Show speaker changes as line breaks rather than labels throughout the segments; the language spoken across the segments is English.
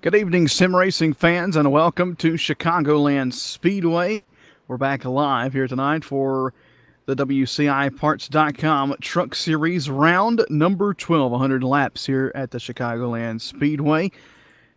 Good evening, sim racing fans, and welcome to Chicagoland Speedway. We're back live here tonight for the WCI Parts.com Truck Series round number 12, 100 laps here at the Chicagoland Speedway.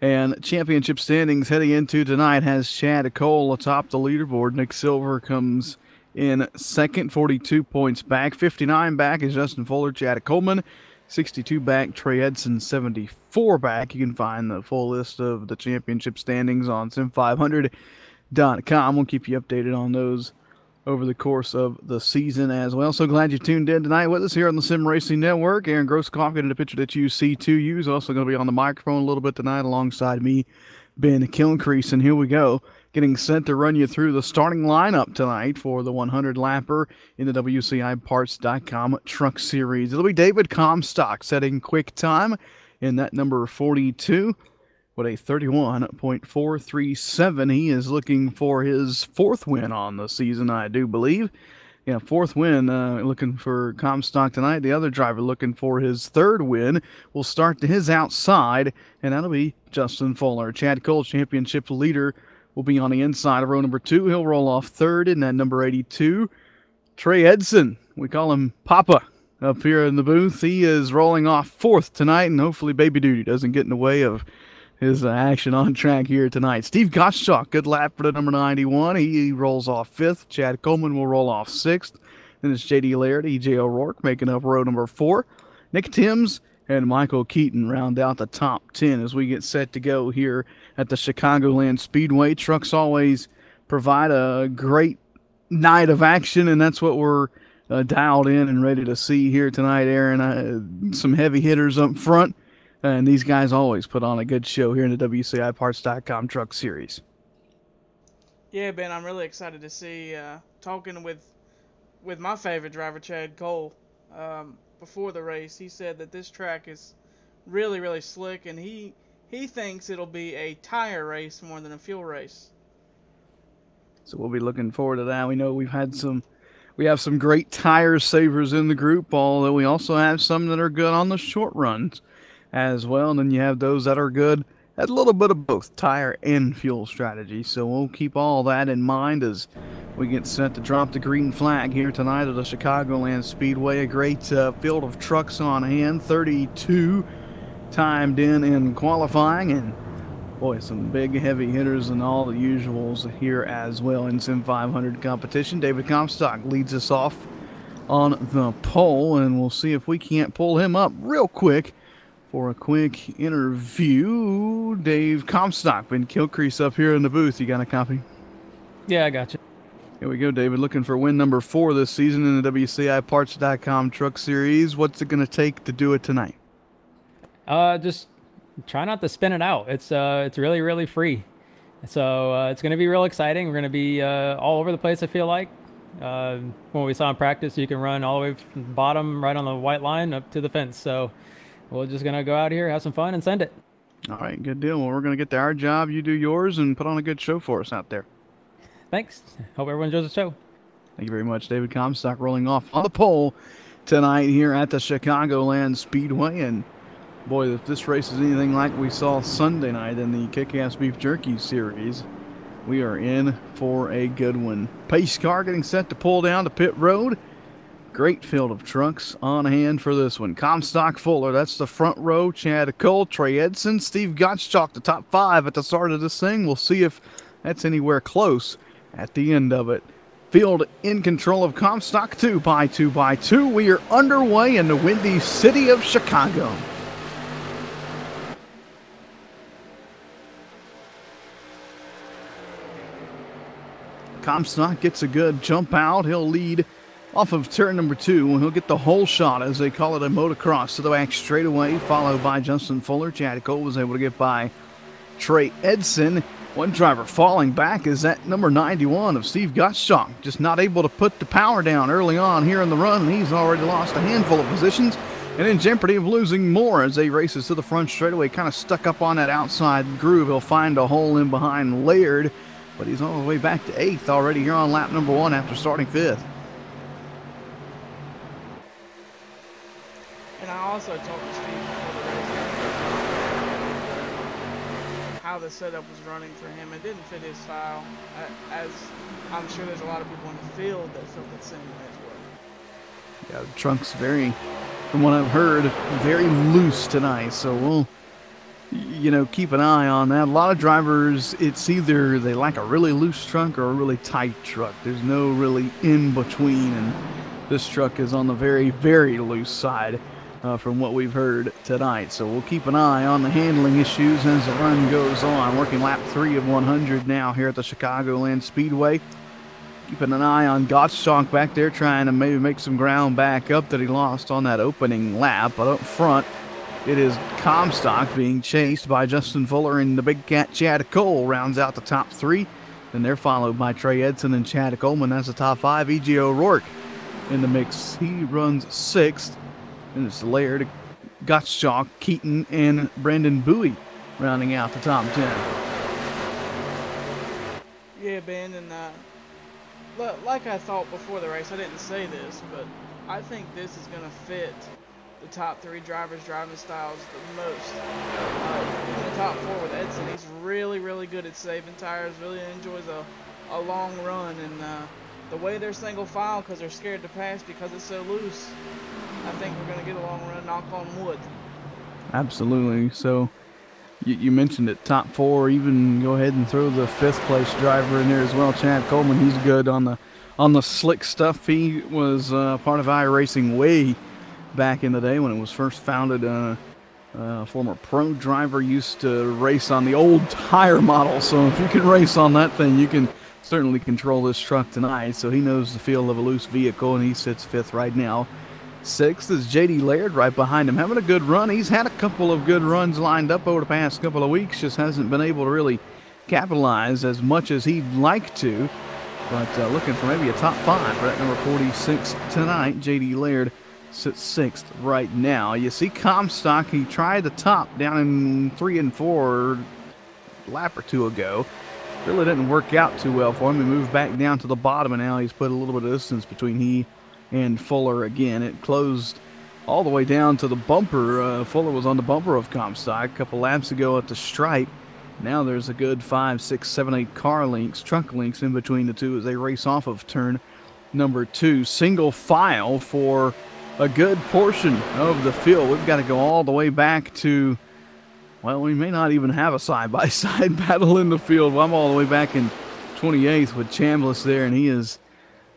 And championship standings heading into tonight has Chad Cole atop the leaderboard. Nick Silver comes in second, 42 points back. 59 back is Justin Fuller, Chad Coleman. 62 back, Trey Edson. 74 back. You can find the full list of the championship standings on Sim500.com. We'll keep you updated on those over the course of the season as well. So glad you tuned in tonight with us here on the Sim Racing Network. Aaron Grosskopf getting a picture that you see to you. He's also going to be on the microphone a little bit tonight alongside me, Ben Kilncrease. And here we go, getting set to run you through the starting lineup tonight for the 100-lapper in the WCI Parts.com Truck Series. It'll be David Comstock setting quick time in that number 42 with a 31.437. He is looking for his fourth win on the season, I do believe. Yeah, fourth win looking for Comstock tonight. The other driver looking for his third win will start to his outside, and that'll be Justin Fuller. Chad Cole, championship leader, will be on the inside of row number 2. He'll roll off third in that number 82. Trey Edson, we call him Papa up here in the booth. He is rolling off fourth tonight, and hopefully baby duty doesn't get in the way of his action on track here tonight. Steve Gottschalk, good lap for the number 91. He rolls off fifth. Chad Coleman will roll off sixth. Then it's J.D. Laird, E.J. O'Rourke making up row number 4. Nick Timms and Michael Keaton round out the top 10 as we get set to go here at the Chicagoland Speedway. Trucks always provide a great night of action, and that's what we're dialed in and ready to see here tonight, Aaron. Some heavy hitters up front. And these guys always put on a good show here in the WCI Parts.com Truck Series.
Yeah, Ben, I'm really excited to see, talking with my favorite driver, Chad Cole, before the race. He said that this track is really, really slick, and he thinks it'll be a tire race more than a fuel race.
So we'll be looking forward to that. We know we have some great tire savers in the group, although we also have some that are good on the short runs as well, and then you have those that are good at a little bit of both tire and fuel strategy. So we'll keep all that in mind as we get set to drop the green flag here tonight at the Chicagoland Speedway. A great field of trucks on hand, 32 timed in qualifying, and boy, some big heavy hitters and all the usuals here as well in Sim 500 competition. David Comstock leads us off on the pole, and we'll see if we can't pull him up real quick for a quick interview. Dave Comstock, Ben Kilcrease up here in the booth. You got a copy?
Yeah, I got you.
Here we go, David. Looking for win number 4 this season in the WCI Parts.com Truck Series. What's it going to take to do it tonight?
Just try not to spin it out. It's really, really free. So it's going to be real exciting. We're going to be all over the place, I feel like. When we saw in practice, you can run all the way from the bottom, right on the white line, up to the fence. So we're just going to go out here, have some fun, and send it.
All right, good deal. Well, we're going to get to our job. You do yours and put on a good show for us out there.
Thanks. Hope everyone enjoys the show.
Thank you very much. David Comstock rolling off on the pole tonight here at the Chicagoland Speedway. And boy, if this race is anything like we saw Sunday night in the Kick-Ass Beef Jerky Series, we are in for a good one. Pace car getting set to pull down to pit road. Great field of trucks on hand for this one. Comstock, Fuller, that's the front row. Chad Cole, Trey Edson, Steve Gottschalk, the top 5 at the start of this thing. We'll see if that's anywhere close at the end of it. Field in control of Comstock, 2 by 2 by 2. We are underway in the windy city of Chicago. Comstock gets a good jump out. He'll lead off of turn number 2, and he'll get the whole shot, as they call it, a motocross to the back straightaway, followed by Justin Fuller. Chad Cole was able to get by Trey Edson. One driver falling back is that number 91 of Steve Gottschalk, just not able to put the power down early on here in the run, and he's already lost a handful of positions and in jeopardy of losing more as they races to the front straightaway, kind of stuck up on that outside groove. He'll find a hole in behind Laird, but he's all the way back to 8th already here on lap number 1 after starting 5th.
And I also talked to Steve before the race how the setup was running for him. It didn't fit his style, as I'm sure there's a lot of people in the field that felt the same way as well.
Yeah, the trunk's very, from what I've heard, very loose tonight. So we'll, keep an eye on that. A lot of drivers, it's either they like a really loose trunk or a really tight truck. There's no really in between, and this truck is on the very, very loose side from what we've heard tonight. So we'll keep an eye on the handling issues as the run goes on. Working lap 3 of 100 now here at the Chicagoland Speedway. Keeping an eye on Gottschalk back there, trying to maybe make some ground back up that he lost on that opening lap. But up front, it is Comstock being chased by Justin Fuller, and the big cat Chad Cole rounds out the top 3. Then they're followed by Trey Edson and Chad Coleman. That's the top 5. E.J. O'Rourke in the mix. He runs 6th. And it's Laird, Gottschalk, Keaton, and Brandon Bowie rounding out the top 10.
Yeah, Ben, and like I thought before the race, I didn't say this, but I think this is going to fit the top 3 drivers' driving styles the most. In the top 4 with Edson, he's really, really good at saving tires, really enjoys a long run, and the way they're single file because they're scared to pass because it's so loose, I think we're going to get a long run, knock on wood.
Absolutely. So you mentioned it, top 4, even go ahead and throw the 5th place driver in there as well. Chad Coleman, he's good on the slick stuff. He was part of iRacing way back in the day when it was first founded. A former pro driver, used to race on the old tire model. So if you can race on that thing, you can certainly control this truck tonight. So he knows the feel of a loose vehicle, and he sits 5th right now. 6th is J.D. Laird right behind him, having a good run. He's had a couple of good runs lined up over the past couple of weeks, just hasn't been able to really capitalize as much as he'd like to. But looking for maybe a top 5 for that number 46 tonight. J.D. Laird sits 6th right now. You see Comstock, he tried the top down in 3 and 4 a lap or 2 ago. Really didn't work out too well for him. He moved back down to the bottom, and now he's put a little bit of distance between he and Fuller again. It closed all the way down to the bumper. Fuller was on the bumper of Comstock a couple laps ago at the stripe. Now there's a good 5, 6, 7, 8 truck links in between the two as they race off of turn number 2. Single file for a good portion of the field. We've got to go all the way back to, well, we may not even have a side-by-side battle in the field. Well, I'm all the way back in 28th with Chambliss there, and he is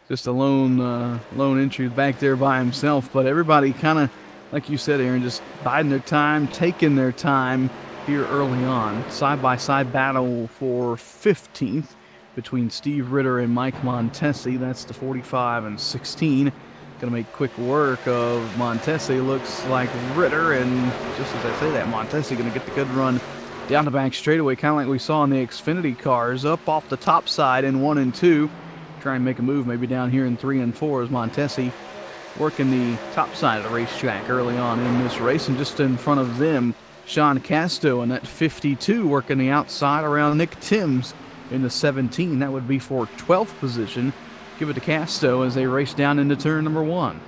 just a lone entry back there by himself. But everybody kind of, like you said, Aaron, just biding their time, taking their time here early on. Side-by-side battle for 15th between Steve Ritter and Mike Montesi. That's the 45 and 16. Going to make quick work of Montesi. Looks like Ritter, and just as I say that, Montesi going to get the good run down the back straightaway, kind of like we saw in the Xfinity cars, up off the top side in 1 and 2. Try and make a move maybe down here in 3 and 4 as Montesi working the top side of the racetrack early on in this race. And just in front of them, Sean Casto in that 52 working the outside around Nick Timms in the 17. That would be for 12th position. Give it to Casto as they race down into turn number 1.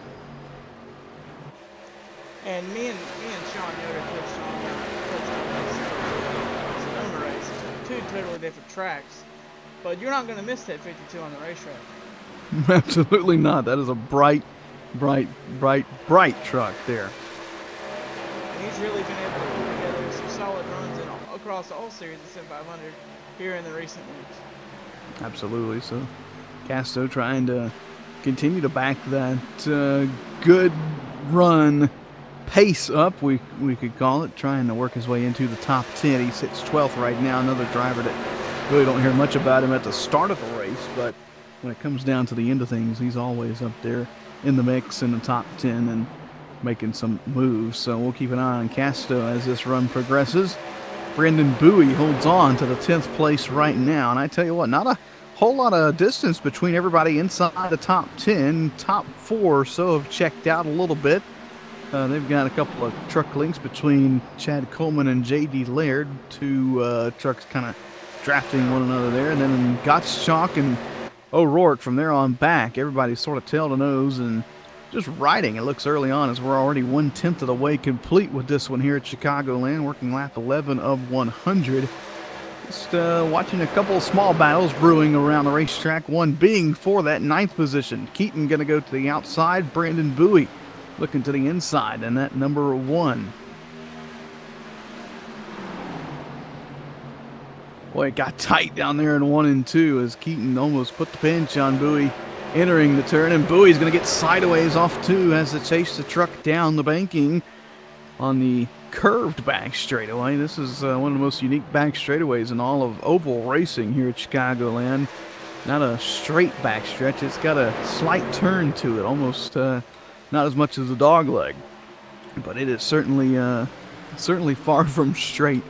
And me and Sean Yoder touched on the race. Two totally different tracks. But you're not going to miss that 52 on the racetrack.
Absolutely not. That is a bright truck there.
And he's really been able to put together some solid runs across all series of Sim500 here in the recent weeks.
Absolutely. So Casto trying to continue to back that good run pace up, we could call it, trying to work his way into the top 10. He sits 12th right now. Another driver that really don't hear much about him at the start of the race, but when it comes down to the end of things, he's always up there in the mix in the top 10 and making some moves. So we'll keep an eye on Casto as this run progresses. Brandon Bowie holds on to the 10th place right now, and I tell you what, not a whole lot of distance between everybody inside the top 10. Top 4 or so have checked out a little bit. They've got a couple of truck links between Chad Coleman and J.D. Laird. Two trucks kind of drafting one another there. And then Gottschalk and O'Rourke from there on back. Everybody's sort of tail to nose and just riding. It looks early on as we're already 1/10 of the way complete with this one here at Chicagoland, working lap 11 of 100. Just watching a couple of small battles brewing around the racetrack, one being for that 9th position. Keaton going to go to the outside, Brandon Bowie looking to the inside, and that number 1. Boy, it got tight down there in 1 and 2 as Keaton almost put the pinch on Bowie entering the turn, and Bowie's going to get sideways off 2 as they chase the truck down the banking on the curved back straightaway. This is one of the most unique back straightaways in all of oval racing here at Chicagoland. Not a straight back stretch, it's got a slight turn to it, almost not as much as a dog leg, but it is certainly far from straight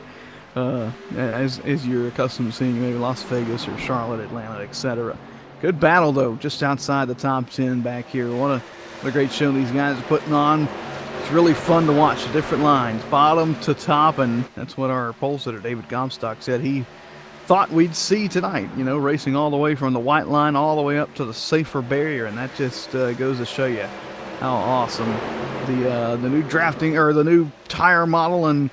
as you're accustomed to seeing maybe Las Vegas or Charlotte, Atlanta, etc. Good battle though, just outside the top 10 back here. What a great show these guys are putting on. It's really fun to watch the different lines, bottom to top, and that's what our pole sitter David Comstock said he thought we'd see tonight. You know, racing all the way from the white line all the way up to the safer barrier, and that just goes to show you how awesome the new drafting or the new tire model and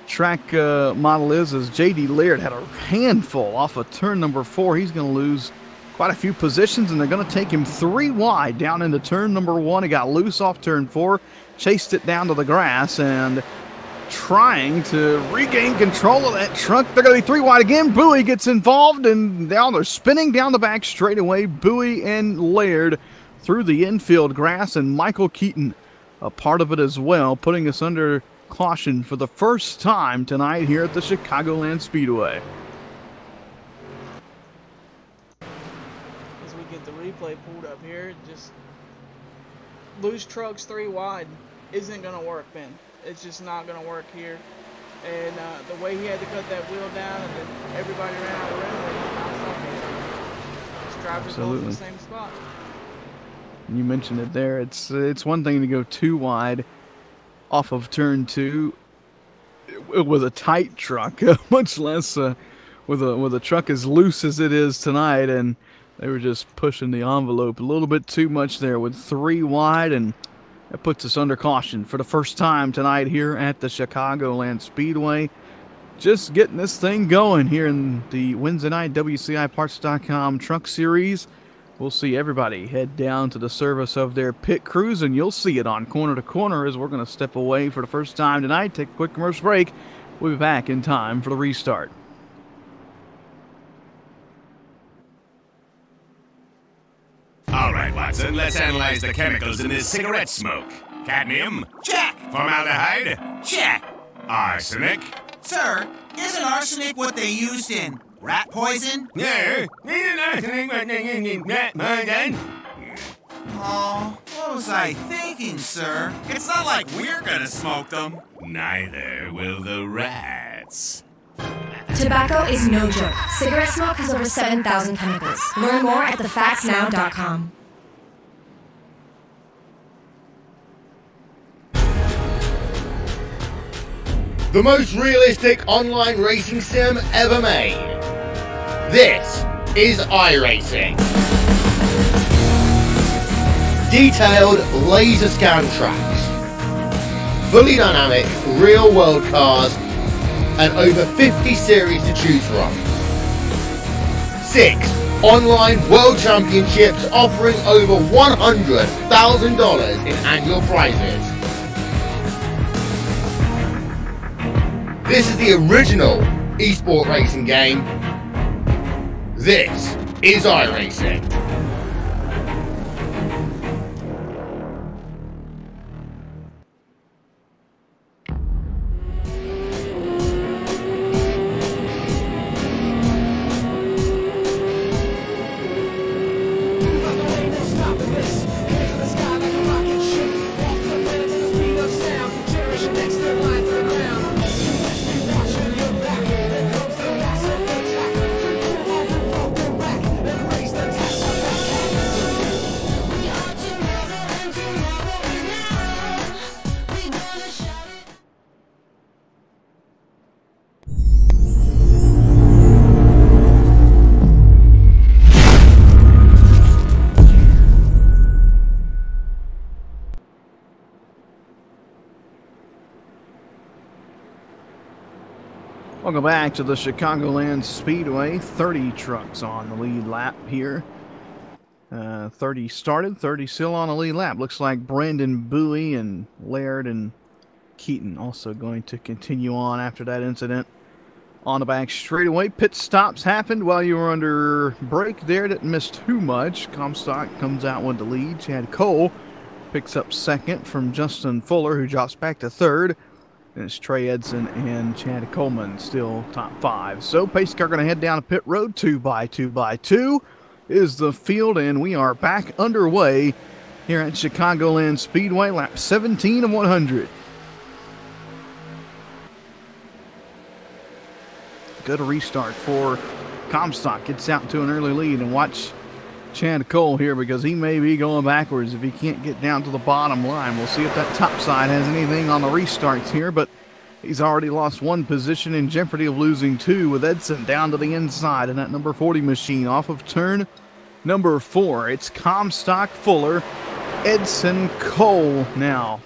track model is. As J.D. Laird had a handful off of turn number 4, he's going to lose quite a few positions, and they're going to take him 3 wide down into turn number 1. He got loose off turn 4, chased it down to the grass, and trying to regain control of that truck. They're going to be 3 wide again. Bowie gets involved, and now they're spinning down the back straightaway. Bowie and Laird through the infield grass, and Michael Keaton a part of it as well, putting us under caution for the first time tonight here at the Chicagoland Speedway.
As we get the replay pulled up here, just loose trucks 3 wide isn't going to work, Ben. It's just not going to work here. And the way he had to cut that wheel down and then everybody ran out of the runway, just drivers both in the same spot.
You mentioned it there. It's one thing to go 2 wide off of turn 2 with a tight truck, much less with a truck as loose as it is tonight, and they were just pushing the envelope a little bit too much there with 3 wide, and that puts us under caution for the first time tonight here at the Chicagoland Speedway. Just getting this thing going here in the Wednesday night WCIparts.com Truck Series. We'll see everybody head down to the service of their pit crews, and you'll see it on Corner to Corner as we're going to step away for the first time tonight. Take a quick commercial break. We'll be back in time for the restart.
All right, Watson, let's analyze the chemicals in this cigarette smoke. Cadmium? Check. Formaldehyde? Check. Arsenic?
Sir, isn't arsenic what they used in rat poison?
Yeah. Isn't arsenic what they used in rat poison?
Oh, what was I thinking, sir? It's not like we're gonna smoke them.
Neither will the rats.
Tobacco is no joke. Cigarette smoke has over 7,000 chemicals. Learn more at thefactsnow.com.
The most realistic online racing sim ever made. This is iRacing. Detailed laser scan tracks, fully dynamic real world cars, and over 50 series to choose from. 6 online world championships offering over $100,000 in annual prizes. This is the original esport racing game. This is iRacing.
Welcome back to the Chicagoland Speedway. 30 trucks on the lead lap here. 30 started, 30 still on the lead lap. Looks like Brandon Bowie and Laird and Keaton also going to continue on after that incident. On the back straightaway, pit stops happened while you were under brake there. Didn't miss too much. Comstock comes out with the lead. Chad Cole picks up second from Justin Fuller, who drops back to third. And it's Trey Edson and Chad Coleman still top 5. So pace car going to head down a pit road. 2x2 is the field, and we are back underway here at Chicagoland Speedway, lap 17 of 100. Good restart for Comstock. Gets out to an early lead, and watch Chad Cole here because he may be going backwards if he can't get down to the bottom line. We'll see if that top side has anything on the restarts here, but he's already lost 1 position, in jeopardy of losing 2 with Edson down to the inside in that number 40 machine off of turn number 4. It's Comstock, Fuller, Edson, Cole now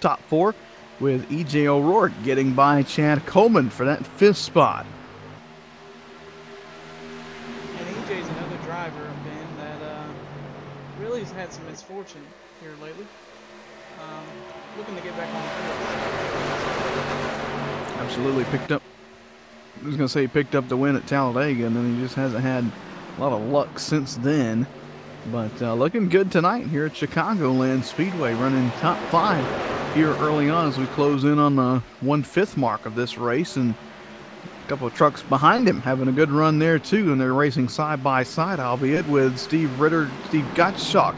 top 4, with E.J. O'Rourke getting by Chad Coleman for that 5th spot.
And E.J.'s another driver, Ben, that really has had some misfortune here lately. Looking to get back on the field.
Absolutely picked up, I was going to say he picked up the win at Talladega, and then he just hasn't had a lot of luck since then. But looking good tonight here at Chicagoland Speedway, running top 5 here early on as we close in on the 1/5 mark of this race, and a couple of trucks behind him having a good run there too, and they're racing side by side, albeit with Steve Gottschalk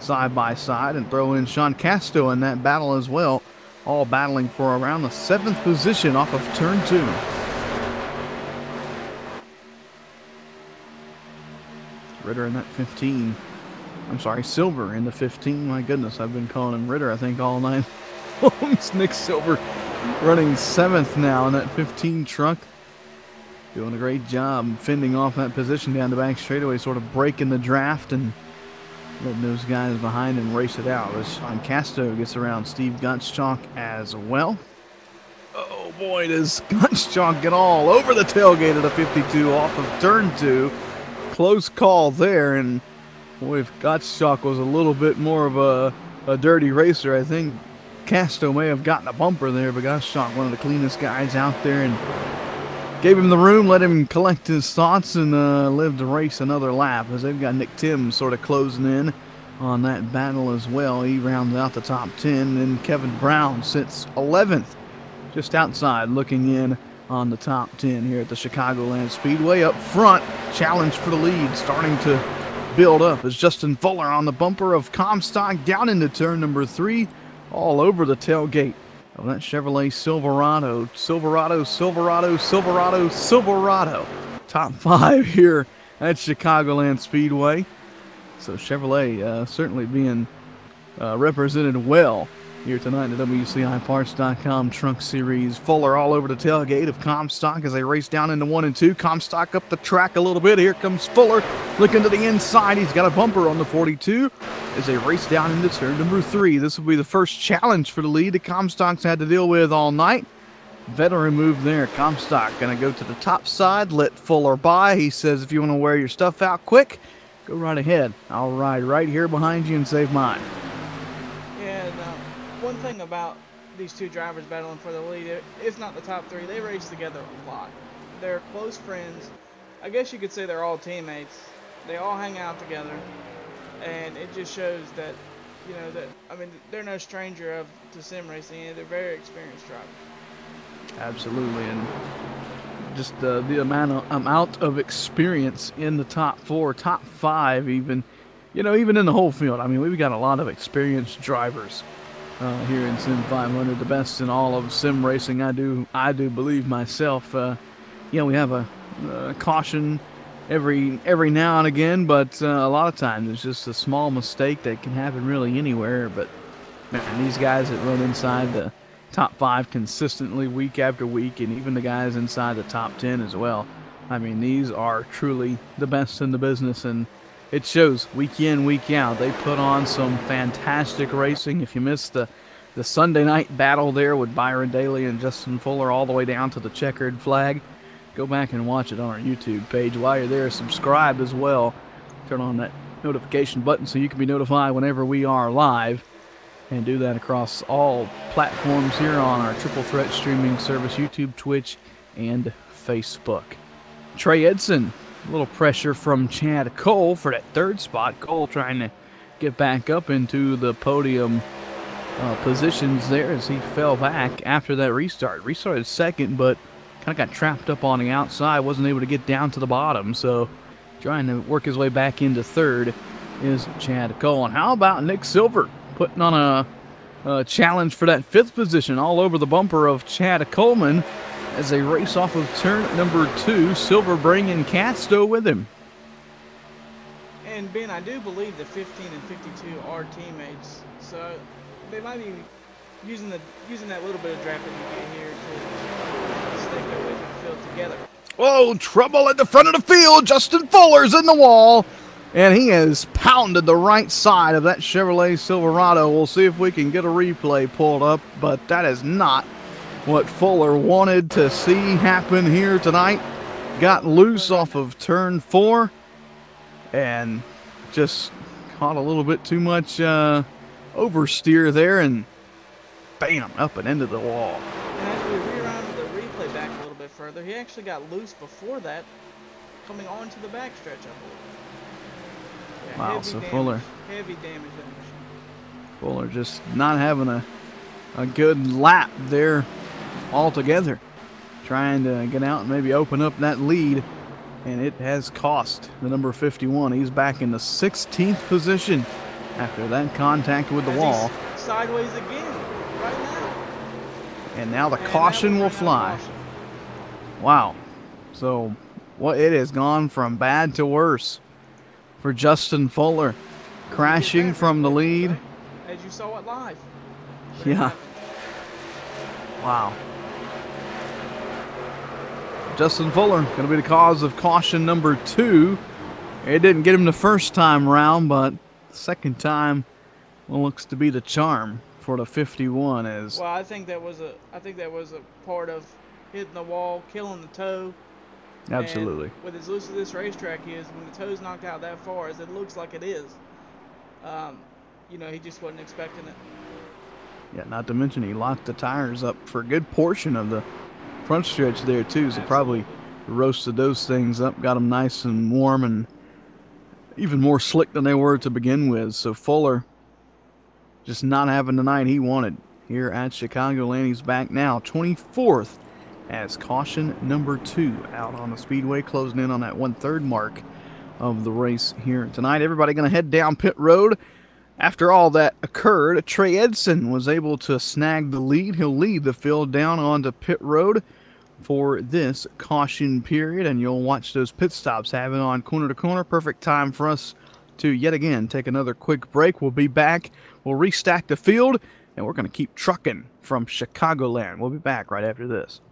side by side, and throw in Sean Casto in that battle as well, all battling for around the 7th position off of turn 2. Ritter in that 15. I'm sorry, Silver in the 15. My goodness, I've been calling him Ritter, I think, all night. It's Nick Silver running 7th now in that 15 truck. Doing a great job fending off that position down the back straightaway, sort of breaking the draft and letting those guys behind him race it out. As Sean Casto gets around Steve Gottschalk as well. Oh boy, does Gottschalk get all over the tailgate of the 52 off of turn 2. Close call there, and boy, if Gottschalk was a little bit more of a dirty racer, I think Casto may have gotten a bumper there, but Gottschalk, one of the cleanest guys out there, and gave him the room, let him collect his thoughts, and live to race another lap, as they've got Nick Timms sort of closing in on that battle as well. He rounds out the top 10, and Kevin Brown sits 11th, just outside, looking in on the top 10 here at the Chicagoland Speedway. Up front, challenge for the lead, starting to build up as Justin Fuller on the bumper of Comstock down into turn number 3, all over the tailgate of that Chevrolet Silverado. Top 5 here at Chicagoland Speedway. So Chevrolet certainly being represented well here tonight in the WCIparts.com Truck Series. Fuller all over the tailgate of Comstock as they race down into 1 and 2. Comstock up the track a little bit. Here comes Fuller looking to the inside. He's got a bumper on the 42 as they race down into turn number 3. This will be the first challenge for the lead that Comstock's had to deal with all night. Veteran move there. Comstock going to go to the top side, let Fuller by. He says, if you want to wear your stuff out quick, go right ahead. I'll ride right here behind you and save mine.
One thing about these two drivers battling for the lead, if not the top 3, they race together a lot. They're close friends. I guess you could say they're all teammates. They all hang out together, and it just shows that, you know, that, I mean, they're no stranger to sim racing, and they're very experienced drivers.
Absolutely, and just the amount of experience in the top 4, top 5, even, you know, even in the whole field. I mean, we've got a lot of experienced drivers here in Sim500, the best in all of sim racing. I do believe myself. You know, we have a caution every now and again, but a lot of times it's just a small mistake that can happen really anywhere. But man, these guys that run inside the top 5 consistently week after week, and even the guys inside the top 10 as well, I mean, these are truly the best in the business, and it shows week in, week out. They put on some fantastic racing. If you missed the the Sunday night battle there with Byron Daly and Justin Fuller all the way down to the checkered flag. Go back and watch it on our YouTube page. While you're there, subscribe as well. Turn on that notification button so you can be notified whenever we are live. And do that across all platforms here on our Triple Threat streaming service, YouTube, Twitch, and Facebook. Trey Edson, a little pressure from Chad Cole for that third spot. Cole trying to get back up into the podium positions there as he fell back after that restart. Restarted second, but kind of got trapped up on the outside. Wasn't able to get down to the bottom, so trying to work his way back into third is Chad Cole. And how about Nick Silver putting on a challenge for that fifth position all over the bumper of Chad Coleman as they race off of turn number 2. Silver bringing Casto with him.
And Ben, I do believe that 15 and 52 are teammates, so they might be using that little bit of draft that you get here to stick their way through the field together.
Whoa, trouble at the front of the field. Justin Fuller's in the wall. And he has pounded the right side of that Chevrolet Silverado. We'll see if we can get a replay pulled up, but that is not what Fuller wanted to see happen here tonight. Got loose off of turn 4 and just caught a little bit too much oversteer there, and bam, up and into the wall.
And as we rerounded the replay back a little bit further, he actually got loose before that, coming onto the backstretch, I believe. Yeah,
wow, so Fuller.
Heavy damage.
Fuller just not having a good lap there altogether. Trying to get out and maybe open up that lead, and it has cost the number 51. He's back in the 16th position after that contact with the wall.
Sideways again, right now.
And now the caution will fly. Wow. So it has gone from bad to worse for Justin Fuller, crashing from the lead.
As you saw it live.
Yeah. Wow. Justin Fuller going to be the cause of caution number 2. It didn't get him the first time round, but the second time looks to be the charm for the 51.
Well, I think that was a part of hitting the wall, killing the toe.
Absolutely.
And with as loose as this racetrack is, when the toe's knocked out that far, as it looks like it is, he just wasn't expecting it.
Yeah, not to mention he locked the tires up for a good portion of the front stretch there too, so probably roasted those things up, got them nice and warm and even more slick than they were to begin with. So Fuller just not having the night he wanted here at Chicagoland. He's back now, 24th. As caution number 2 out on the speedway, closing in on that 1/3 mark of the race here tonight. Everybody going to head down pit road. After all that occurred, Trey Edson was able to snag the lead. He'll lead the field down onto pit road for this caution period, and you'll watch those pit stops happen on corner to corner. Perfect time for us to yet again take another quick break. We'll be back. We'll restack the field, and we're going to keep trucking from Chicagoland. We'll be back right after this.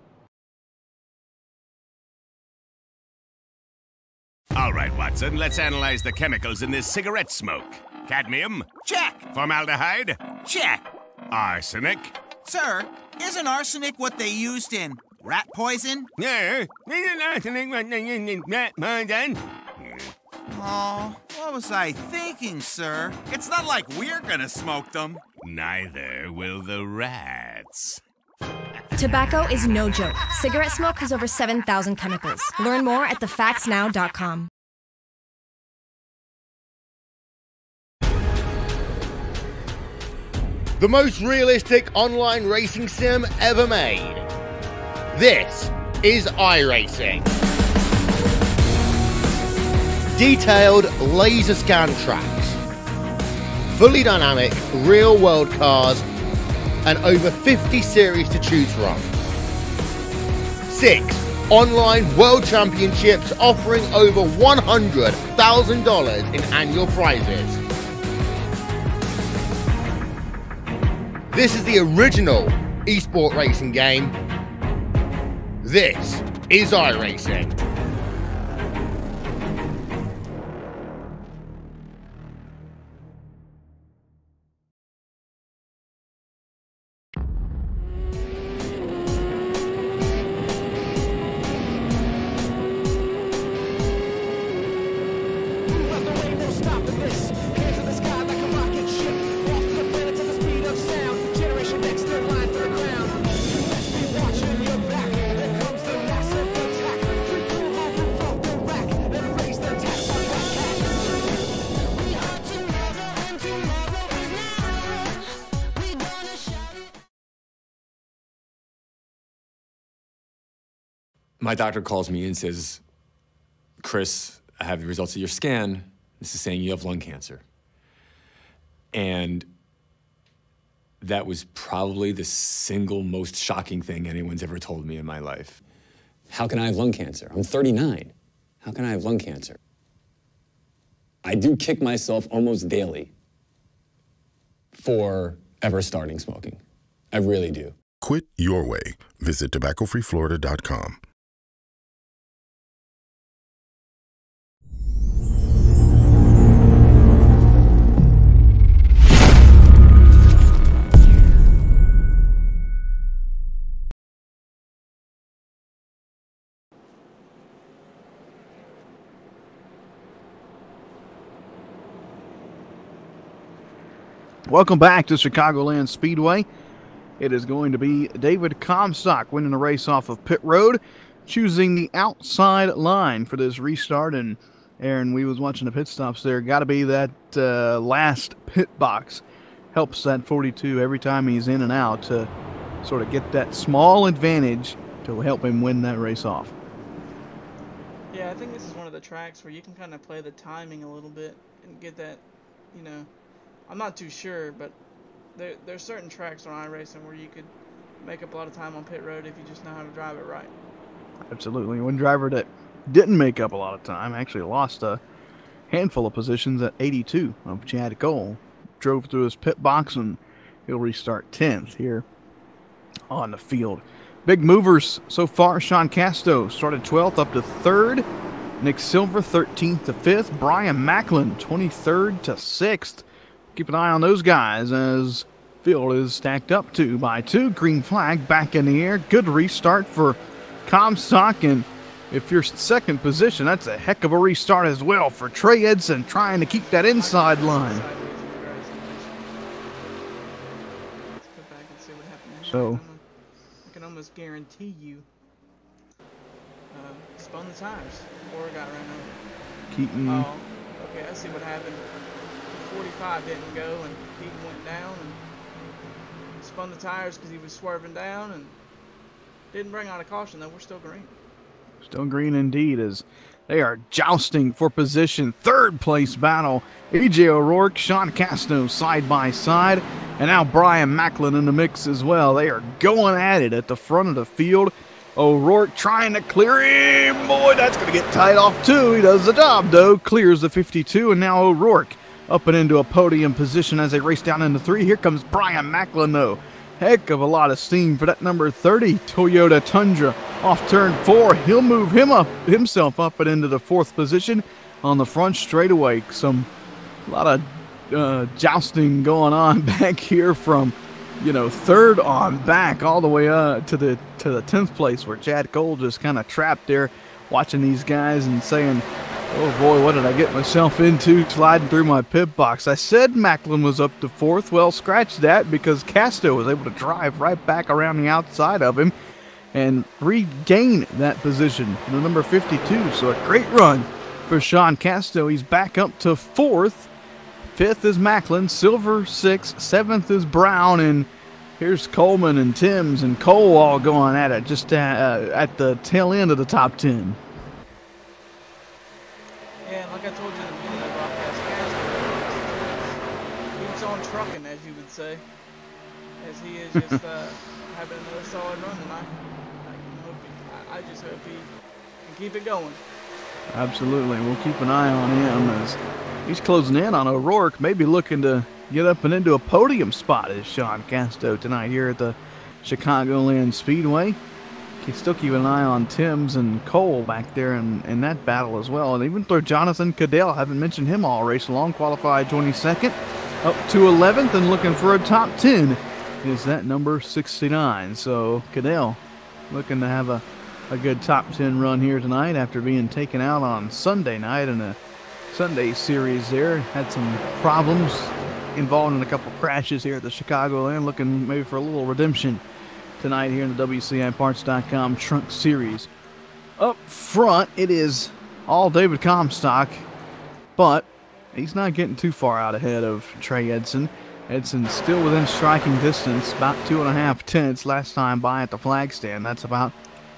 All right, Watson, let's analyze the chemicals in this cigarette smoke. Cadmium?
Check.
Formaldehyde?
Check.
Arsenic?
Sir, isn't arsenic what they used in rat poison?
Yeah. Rat poison?
Oh, what was I thinking, sir? It's not like we're gonna smoke them.
Neither will the rats.
Tobacco is no joke. Cigarette smoke has over 7,000 chemicals. Learn more at thefactsnow.com.
The most realistic online racing sim ever made. This is iRacing. Detailed laser scan tracks, fully dynamic real world cars, and over 50 series to choose from. 6 online world championships offering over $100,000 in annual prizes. This is the original esport racing game. This is iRacing.
stopping this. Hands in the sky like a rocket ship. Off to the planet at the speed of sound. Generation next in line for the crown. You best be watching your back. Here comes the massive attack. We pull off the rope the rack and raise the tax on that cat. We are tomorrow and tomorrow is now. We gonna shout it.
My doctor calls me and says, Chris, I have the results of your scan. This is saying you have lung cancer. And that was probably the single most shocking thing anyone's ever told me in my life.
How can I have lung cancer? I'm 39. How can I have lung cancer? I do kick myself almost daily for ever starting smoking. I really do.
Quit your way. Visit tobaccofreeflorida.com.
Welcome back to Chicagoland Speedway. It is going to be David Comstock winning the race off of pit road, choosing the outside line for this restart. And Aaron, we was watching the pit stops there. Got to be that last pit box. Helps that 42 every time he's in and out to sort of get that small advantage to help him win that race off.
Yeah, I think this is one of the tracks where you can kind of play the timing a little bit and get that, you know, I'm not too sure, but there's certain tracks on iRacing where you could make up a lot of time on pit road if you just know how to drive it right.
Absolutely. One driver that didn't make up a lot of time actually lost a handful of positions at 82 of Chad Cole. Drove through his pit box and he'll restart 10th here on the field. Big movers so far. Sean Casto started 12th up to 3rd. Nick Silver 13th to 5th. Brian Macklin 23rd to 6th. Keep an eye on those guys as field is stacked up 2 by 2. Green flag back in the air. Good restart for Comstock. And if you're second position, that's a heck of a restart as well for Trey Edson trying to keep that inside line.
Let's go back and see what happened there.
So
I can almost guarantee you spun the tires or got ran over.
Keaton.
Oh, okay, I see what happened. 45 didn't go and Keaton went down and spun the tires because he was swerving down and didn't bring out a caution, though. We're still green.
Still green indeed as they are jousting for position. 3rd place battle. A.J. O'Rourke, Sean Casto side by side. And now Brian Macklin in the mix as well. They are going at it at the front of the field. O'Rourke trying to clear him. Boy, that's going to get tied off too. He does the job though. Clears the 52 and now O'Rourke up and into a podium position as they race down into 3. Here comes Brian Macklin though. Heck of a lot of steam for that number 30 Toyota Tundra off turn 4. He'll move himself up and into the 4th position on the front straightaway. A lot of jousting going on back here from 3rd on back all the way to the 10th place where Chad Cole just kind of trapped there watching these guys and saying, oh boy, what did I get myself into sliding through my pit box? I said Macklin was up to 4th. Well, scratch that because Casto was able to drive right back around the outside of him and regain that position, the number 52. So a great run for Sean Casto. He's back up to 4th. 5th is Macklin, Silver 6th, 7th is Brown, and here's Coleman and Timms and Cole all going at it just at the tail end of the top 10.
Yeah, like I told you in the beginning of the broadcast, keeps on trucking, as you would say, as he is just having another solid run tonight. I just hope he can keep it going.
Absolutely. We'll keep an eye on him as he's closing in on O'Rourke, maybe looking to get up and into a podium spot as Sean Casto tonight here at the Chicagoland Speedway. Still keep an eye on Timms and Cole back there in that battle as well. And even though Jonathan Cadell, haven't mentioned him all race long, qualified 22nd, up to 11th and looking for a top 10 is that number 69. So Cadell looking to have a good top 10 run here tonight after being taken out on Sunday night in a Sunday series there. Had some problems involved in a couple crashes here at the Chicagoland. Looking maybe for a little redemption tonight here in the WCIparts.com Truck Series. Up front, it is all David Comstock, but he's not getting too far out ahead of Trey Edson. Edson's still within striking distance, about 2.5 tenths last time by at the flag stand. That's about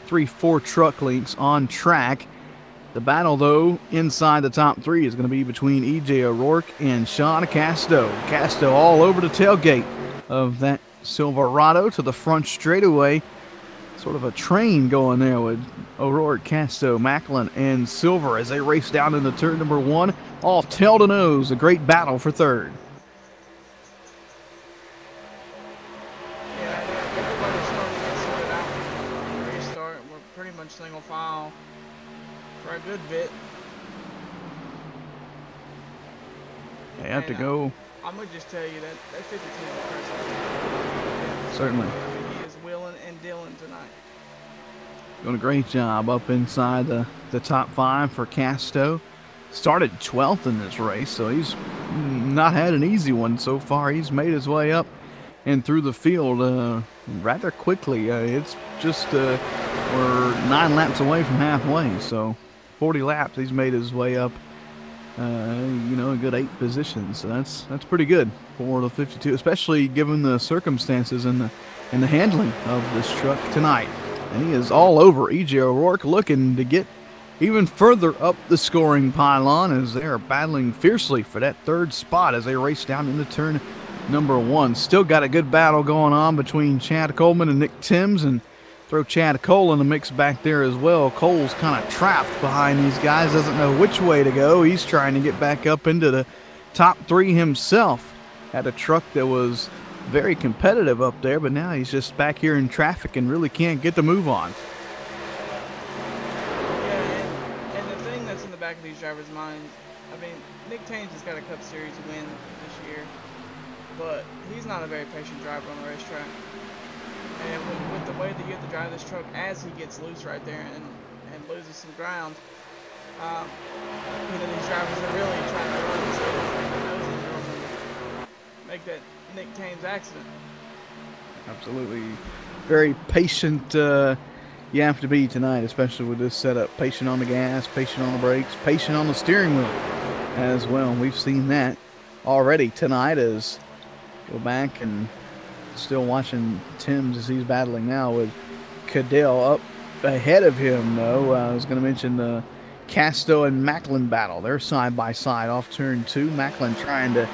3-4 truck lengths on track. The battle, though, inside the top three is going to be between E.J. O'Rourke and Sean Casto. Casto all over the tailgate of that Silverado to the front straightaway. Sort of a train going there with O'Rourke, Casto, Macklin, and Silver as they race down into turn number one. All tail to nose, a great battle for third.
Single file for a good bit.
They have to go.
I'm gonna just tell you that 52 is impressive.
Certainly.
He is willing and dealing tonight.
Doing a great job up inside the top five for Casto. Started 12th in this race, so he's not had an easy one so far. He's made his way up and through the field rather quickly. It's just we're 9 laps away from halfway, so 40 laps he's made his way up, a good 8 positions. So that's pretty good for the 52, especially given the circumstances and the handling of this truck tonight. And he is all over E.J. O'Rourke, looking to get even further up the scoring pylon as they are battling fiercely for that third spot as they race down into turn number one. Still got a good battle going on between Chad Coleman and Nick Timms, and throw Chad Cole in the mix back there as well. Cole's kind of trapped behind these guys, doesn't know which way to go. He's trying to get back up into the top three himself. Had a truck that was very competitive up there, but now he's just back here in traffic and really can't get the move on.
Yeah, and the thing that's in the back of these drivers' minds, I mean, Nick Tames has got a Cup Series win this year, but he's not a very patient driver on the racetrack. And with the way that you have to drive this truck as he gets loose right there and loses some ground, these drivers are really trying to run so they make that Nick Tames accident.
Absolutely. Very patient you have to be tonight, especially with this setup. Patient on the gas, patient on the brakes, patient on the steering wheel as well. We've seen that already tonight as go back and still watching Timms as he's battling now with Cadell up ahead of him, though. I was going to mention the Casto and Macklin battle. They're side by side off turn 2. Macklin trying to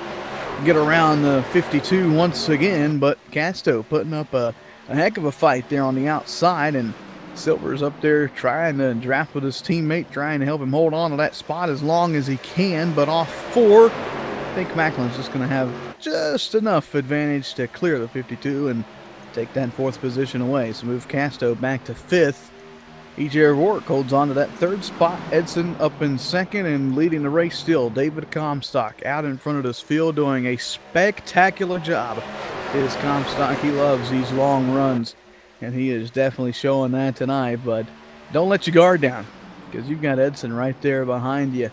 get around the 52 once again, but Casto putting up a heck of a fight there on the outside, and Silver's up there trying to draft with his teammate, trying to help him hold on to that spot as long as he can, but off 4. I think Macklin's just going to have just enough advantage to clear the 52 and take that 4th position away. So move Casto back to 5th. E.J. O'Rourke holds on to that 3rd spot. Edson up in 2nd and leading the race still. David Comstock out in front of this field doing a spectacular job. It is Comstock. He loves these long runs, and he is definitely showing that tonight. But don't let your guard down, because you've got Edson right there behind you.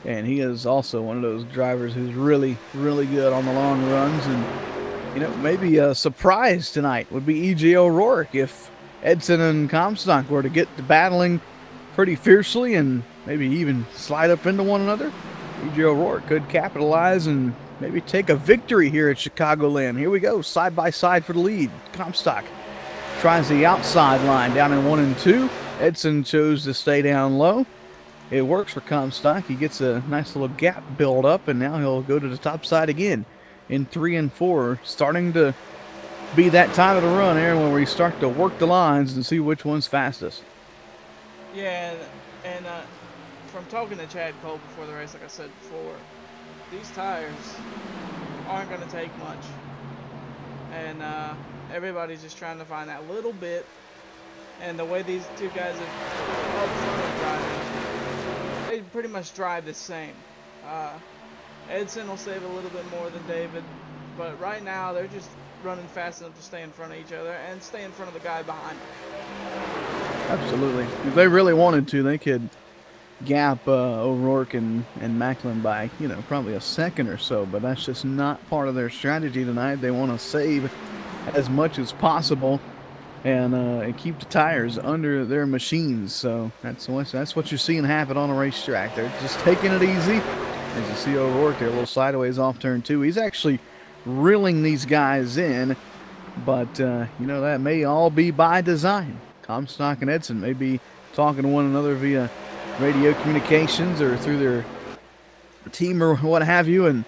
And he is also one of those drivers who's really, really good on the long runs. And, maybe a surprise tonight would be E.J. O'Rourke if Edson and Comstock were to get to battling pretty fiercely and maybe even slide up into one another. E.J. O'Rourke could capitalize and maybe take a victory here at Chicagoland. Here we go, side by side for the lead. Comstock tries the outside line down in 1 and 2. Edson chose to stay down low. It works for Comstock. He gets a nice little gap build up, and now he'll go to the top side again in 3 and 4. Starting to be that time of the run, Aaron, where we start to work the lines and see which one's fastest.
Yeah, and from talking to Chad Cole before the race, like I said before, these tires aren't going to take much. And everybody's just trying to find that little bit. And the way these two guys have up front of driving, they pretty much drive the same. Edson will save a little bit more than David, but right now they're just running fast enough to stay in front of each other and stay in front of the guy behind them.
Absolutely. If they really wanted to, they could gap O'Rourke and Macklin by, you know, probably a second or so, but that's just not part of their strategy tonight. They want to save as much as possible and keep the tires under their machines. So that's what you're seeing happen on a racetrack. They're just taking it easy. As you see O'Rourke there, a little sideways off turn 2. He's actually reeling these guys in, but you know, that may all be by design. Comstock and Edson may be talking to one another via radio communications or through their team or what have you, and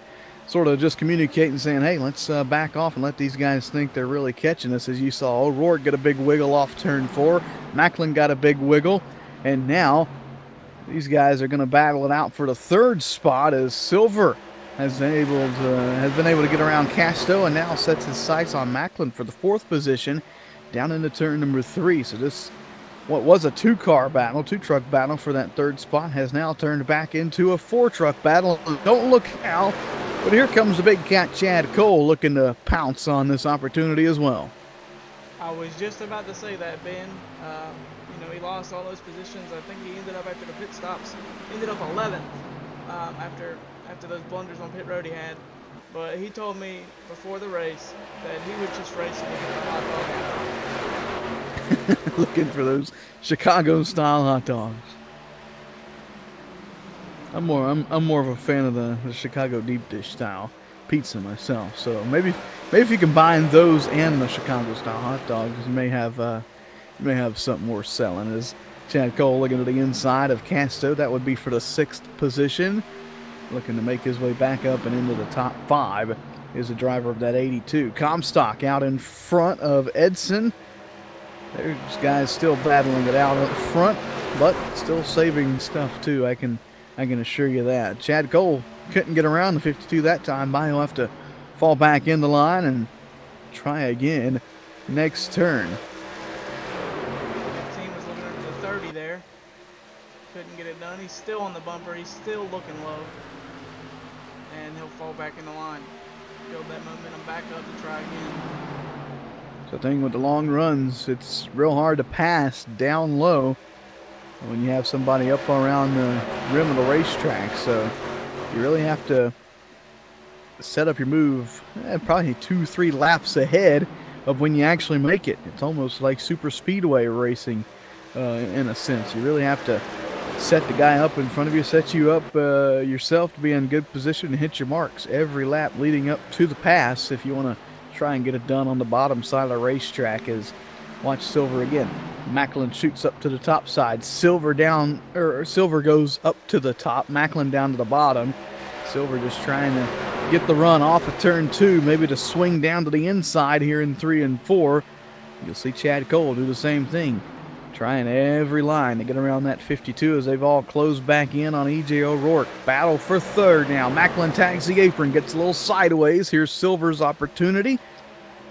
sort of just communicating, saying, hey, let's back off and let these guys think they're really catching us. As you saw, O'Rourke get a big wiggle off turn 4. Macklin got a big wiggle, and now these guys are going to battle it out for the 3rd spot as Silver has been able to get around Casto and now sets his sights on Macklin for the 4th position down into turn number 3. So this, what was a 2-car battle, 2-truck battle for that 3rd spot, has now turned back into a 4-truck battle. Don't look now, but here comes the big cat Chad Cole looking to pounce on this opportunity as well.
I was just about to say that, Ben. You know, he lost all those positions. I think he ended up, after the pit stops, ended up 11th after those blunders on pit road he had. But he told me before the race that he was just racing to get a hot dog.
Looking for those Chicago-style hot dogs. I'm more of a fan of the Chicago deep dish style pizza myself. So maybe if you combine those and the Chicago-style hot dogs, you may have something worth selling. As Chad Cole looking to the inside of Casto, that would be for the 6th position. Looking to make his way back up and into the top 5 is the driver of that 82. Comstock out in front of Edson. There's guys still battling it out up front, but still saving stuff too. I can assure you that. Chad Cole couldn't get around the 52 that time, but he'll have to fall back in the line and try again next turn.
Team was looking over the 30 there. Couldn't get it done. He's still on the bumper. He's still looking low. And he'll fall back in the line. Build that momentum back up to try again.
So the thing with the long runs, it's real hard to pass down low when you have somebody up around the rim of the racetrack. So you really have to set up your move probably 2-3 laps ahead of when you actually make it. It's almost like super speedway racing in a sense. You really have to set the guy up in front of you, set you up yourself to be in good position to hit your marks every lap leading up to the pass if you want to try and get it done on the bottom side of the racetrack. As watch Silver again. Macklin shoots up to the top side. Silver goes up to the top. Macklin down to the bottom. Silver just trying to get the run off of turn 2, maybe to swing down to the inside here in 3 and 4. You'll see Chad Cole do the same thing. Trying every line to get around that 52 as they've all closed back in on E.J. O'Rourke. Battle for 3rd now. Macklin tags the apron, gets a little sideways. Here's Silver's opportunity.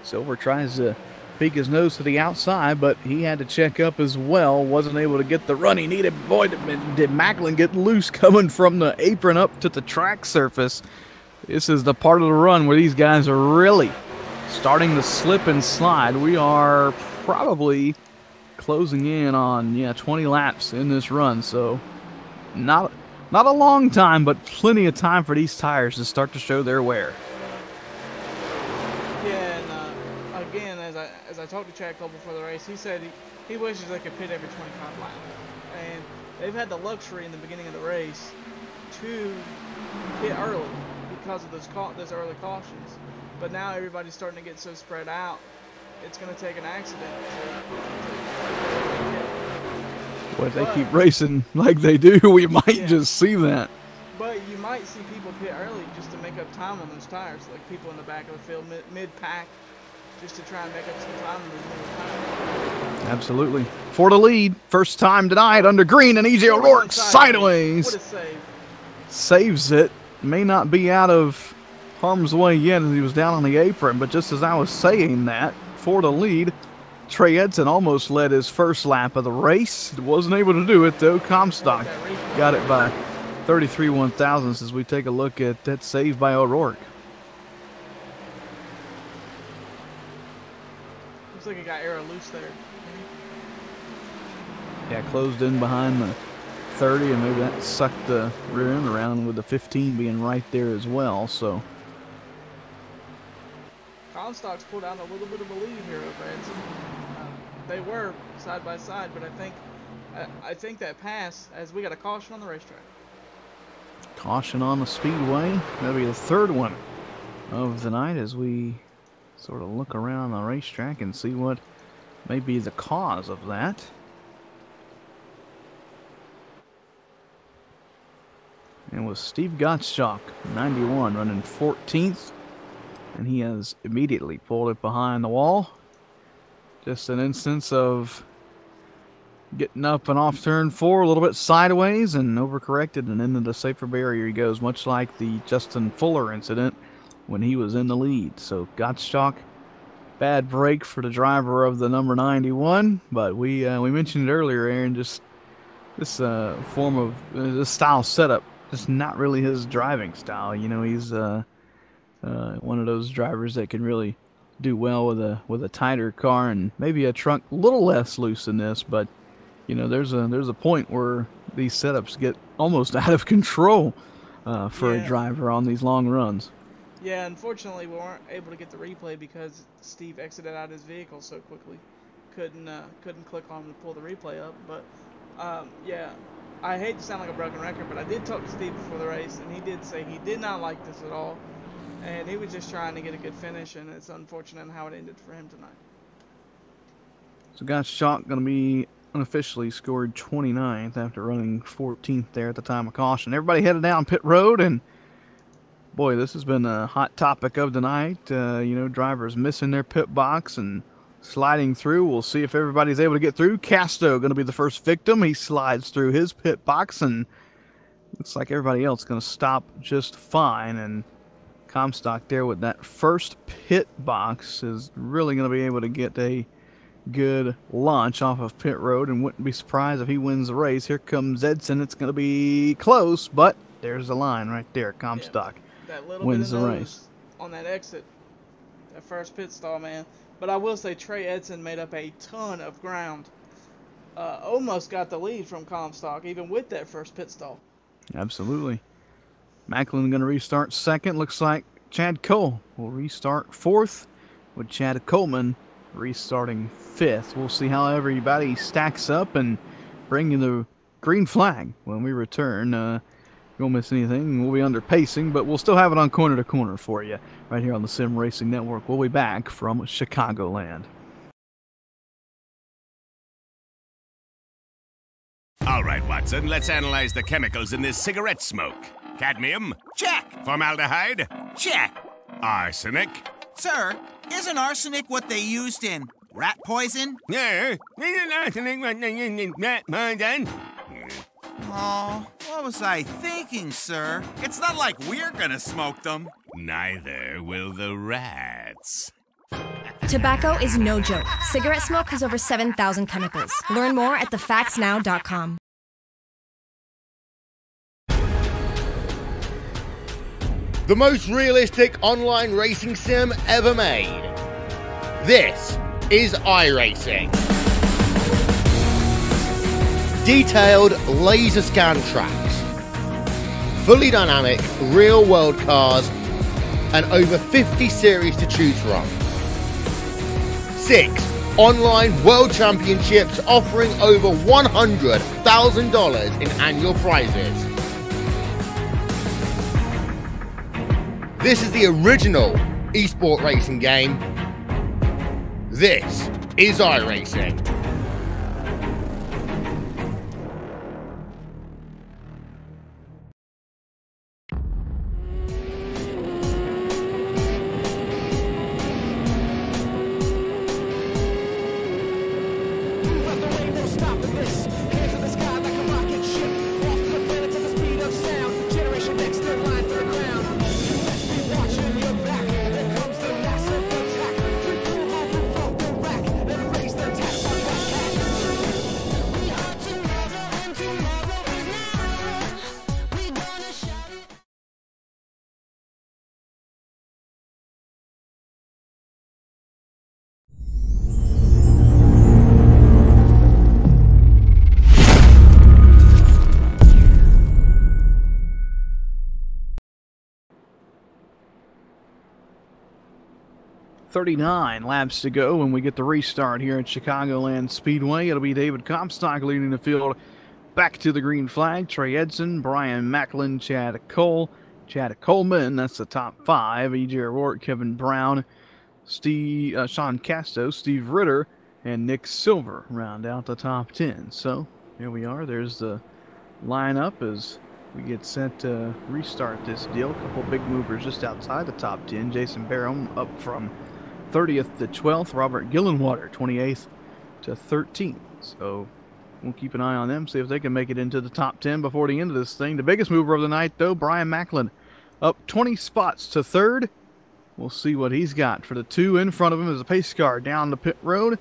Silver tries to peek his nose to the outside, but he had to check up as well. Wasn't able to get the run he needed. Boy, did Macklin get loose coming from the apron up to the track surface. This is the part of the run where these guys are really starting to slip and slide. We are probably closing in on 20 laps in this run, so not a long time, but plenty of time for these tires to start to show their wear.
Yeah, and again, as I talked to Chad Cole before the race, he said he wishes they could pit every 25 laps, and they've had the luxury in the beginning of the race to pit early because of those early cautions, but now everybody's starting to get so spread out. It's going to take an accident
Well, if they keep racing like they do, we might just see that.
But you might see people pit early just to make up time on those tires, like people in the back of the field mid-pack, just to try and make up some time on those middle tires.
Absolutely. For the lead, first time tonight under green, and E.J. O'Rourke sideways.
What a save.
Saves it. May not be out of harm's way yet as he was down on the apron, but just as I was saying that, for the lead, Trey Edson almost led his first lap of the race. Wasn't able to do it, though. Comstock got it by 33 1/1000ths as we take a look at that save by O'Rourke.
Looks like he got air loose there.
Yeah, closed in behind the 30, and maybe that sucked the rear end around with the 15 being right there as well. So
Comstock's pulled out a little bit of a lead here over Edson. They were side by side, but I think that pass, as we got a caution on the racetrack.
Caution on the speedway. That'll be the third one of the night as we sort of look around the racetrack and see what may be the cause of that. And with Steve Gottschalk, 91, running 14th, and he has immediately pulled it behind the wall. Just an instance of getting up and off turn 4 a little bit sideways and overcorrected and into the safer barrier he goes, much like the Justin Fuller incident when he was in the lead. So Gottschalk, bad break for the driver of the number 91, but we mentioned it earlier, Aaron, just this form of this style setup, just not really his driving style. You know, he's one of those drivers that can really do well with a tighter car and maybe a trunk a little less loose than this, but you know, there's a point where these setups get almost out of control for a driver on these long runs.
Yeah, unfortunately, we weren't able to get the replay because Steve exited out his vehicle so quickly. Couldn't click on to pull the replay up. But yeah, I hate to sound like a broken record, but I did talk to Steve before the race, and he did say he did not like this at all, and he was just trying to get a good finish, and it's unfortunate how it ended for him tonight.
So Gottschalk going to be unofficially scored 29th after running 14th there at the time of caution. Everybody headed down pit road, and boy, this has been a hot topic of the night. You know, drivers missing their pit box and sliding through. We'll see if everybody's able to get through. Casto going to be the first victim. He slides through his pit box, and looks like everybody else going to stop just fine. And Comstock there with that first pit box is really going to be able to get a good launch off of pit road, and wouldn't be surprised if he wins the race. Here comes Edson. It's going to be close, but there's the line right there. Comstock wins the race
on that exit, that first pit stall, man. But I will say Trey Edson made up a ton of ground. Almost got the lead from Comstock, even with that first pit stall.
Absolutely. Macklin going to restart second. Looks like Chad Cole will restart fourth, with Chad Coleman restarting fifth. We'll see how everybody stacks up and bring you the green flag when we return. You won't miss anything. We'll be under pacing, but we'll still have it on corner to corner for you right here on the Sim Racing Network. We'll be back from Chicagoland.
All right, Watson, let's analyze the chemicals in this cigarette smoke. Cadmium?
Check.
Formaldehyde?
Check.
Arsenic?
Sir, isn't arsenic what they used in rat poison?
Yeah, isn't arsenic what they used in rat poison?
Oh, what was I thinking, sir? It's not like we're gonna smoke them.
Neither will the rats.
Tobacco is no joke. Cigarette smoke has over 7,000 chemicals. Learn more at thefactsnow.com.
The most realistic online racing sim ever made. This is iRacing. Detailed laser scan tracks, fully dynamic real world cars, and over 50 series to choose from. 6 online world championships offering over $100,000 in annual prizes. This is the original esport racing game. This is iRacing.
39 laps to go when we get the restart here at Chicagoland Speedway. It'll be David Comstock leading the field back to the green flag. Trey Edson, Brian Macklin, Chad Cole, Chad Coleman, that's the top 5. E.J. O'Rourke, Kevin Brown, Sean Casto, Steve Ritter, and Nick Silver round out the top 10. So here we are. There's the lineup as we get set to restart this deal. A couple big movers just outside the top 10. Jason Barham up from 30th to 12th. Robert Gillenwater 28th to 13th. So we'll keep an eye on them, see if they can make it into the top 10 before the end of this thing. The biggest mover of the night, though, Brian Macklin, up 20 spots to 3rd. We'll see what he's got. For the 2 in front of him is a pace car down the pit road.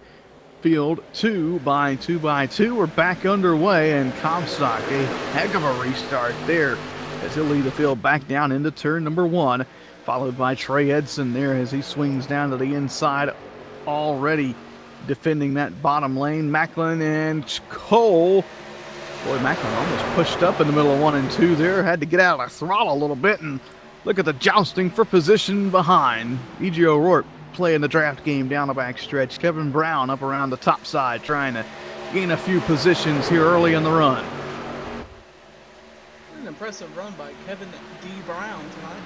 Field 2 by 2 by 2. We're back underway, and Comstock, a heck of a restart there as he'll lead the field back down into turn number 1, followed by Trey Edson there as he swings down to the inside, already defending that bottom lane. Macklin and Cole. Boy, Macklin almost pushed up in the middle of 1 and 2 there. Had to get out of the throttle a little bit, and look at the jousting for position behind. E.J. O'Rourke playing the draft game down the back stretch. Kevin Brown up around the top side trying to gain a few positions here early in the run.
An impressive run by Kevin D. Brown tonight.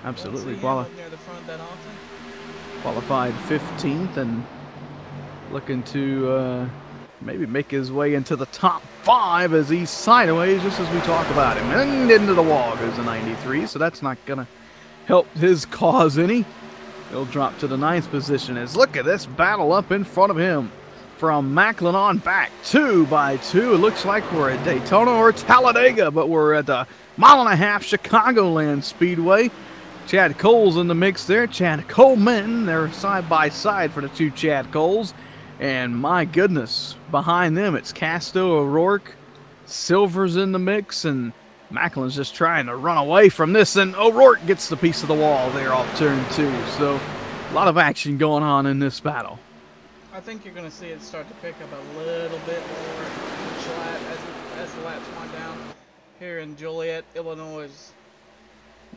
Absolutely.
Up near the front that often.
Qualified 15th and looking to maybe make his way into the top 5 as he's sideways just as we talk about him. And into the wall goes a 93, so that's not going to help his cause any. He'll drop to the 9th position as look at this battle up in front of him. From Macklin on back, 2 by 2. It looks like we're at Daytona or Talladega, but we're at the 1.5 mile Chicagoland Speedway. Chad Cole's in the mix there. Chad Coleman, they're side by side for the 2 Chad Coles. And my goodness, behind them it's Casto, O'Rourke, Silver's in the mix, and Macklin's just trying to run away from this, and O'Rourke gets the piece of the wall there off turn 2. So a lot of action going on in this battle.
I think you're going to see it start to pick up a little bit more each lap as the laps wind down here in Joliet, Illinois.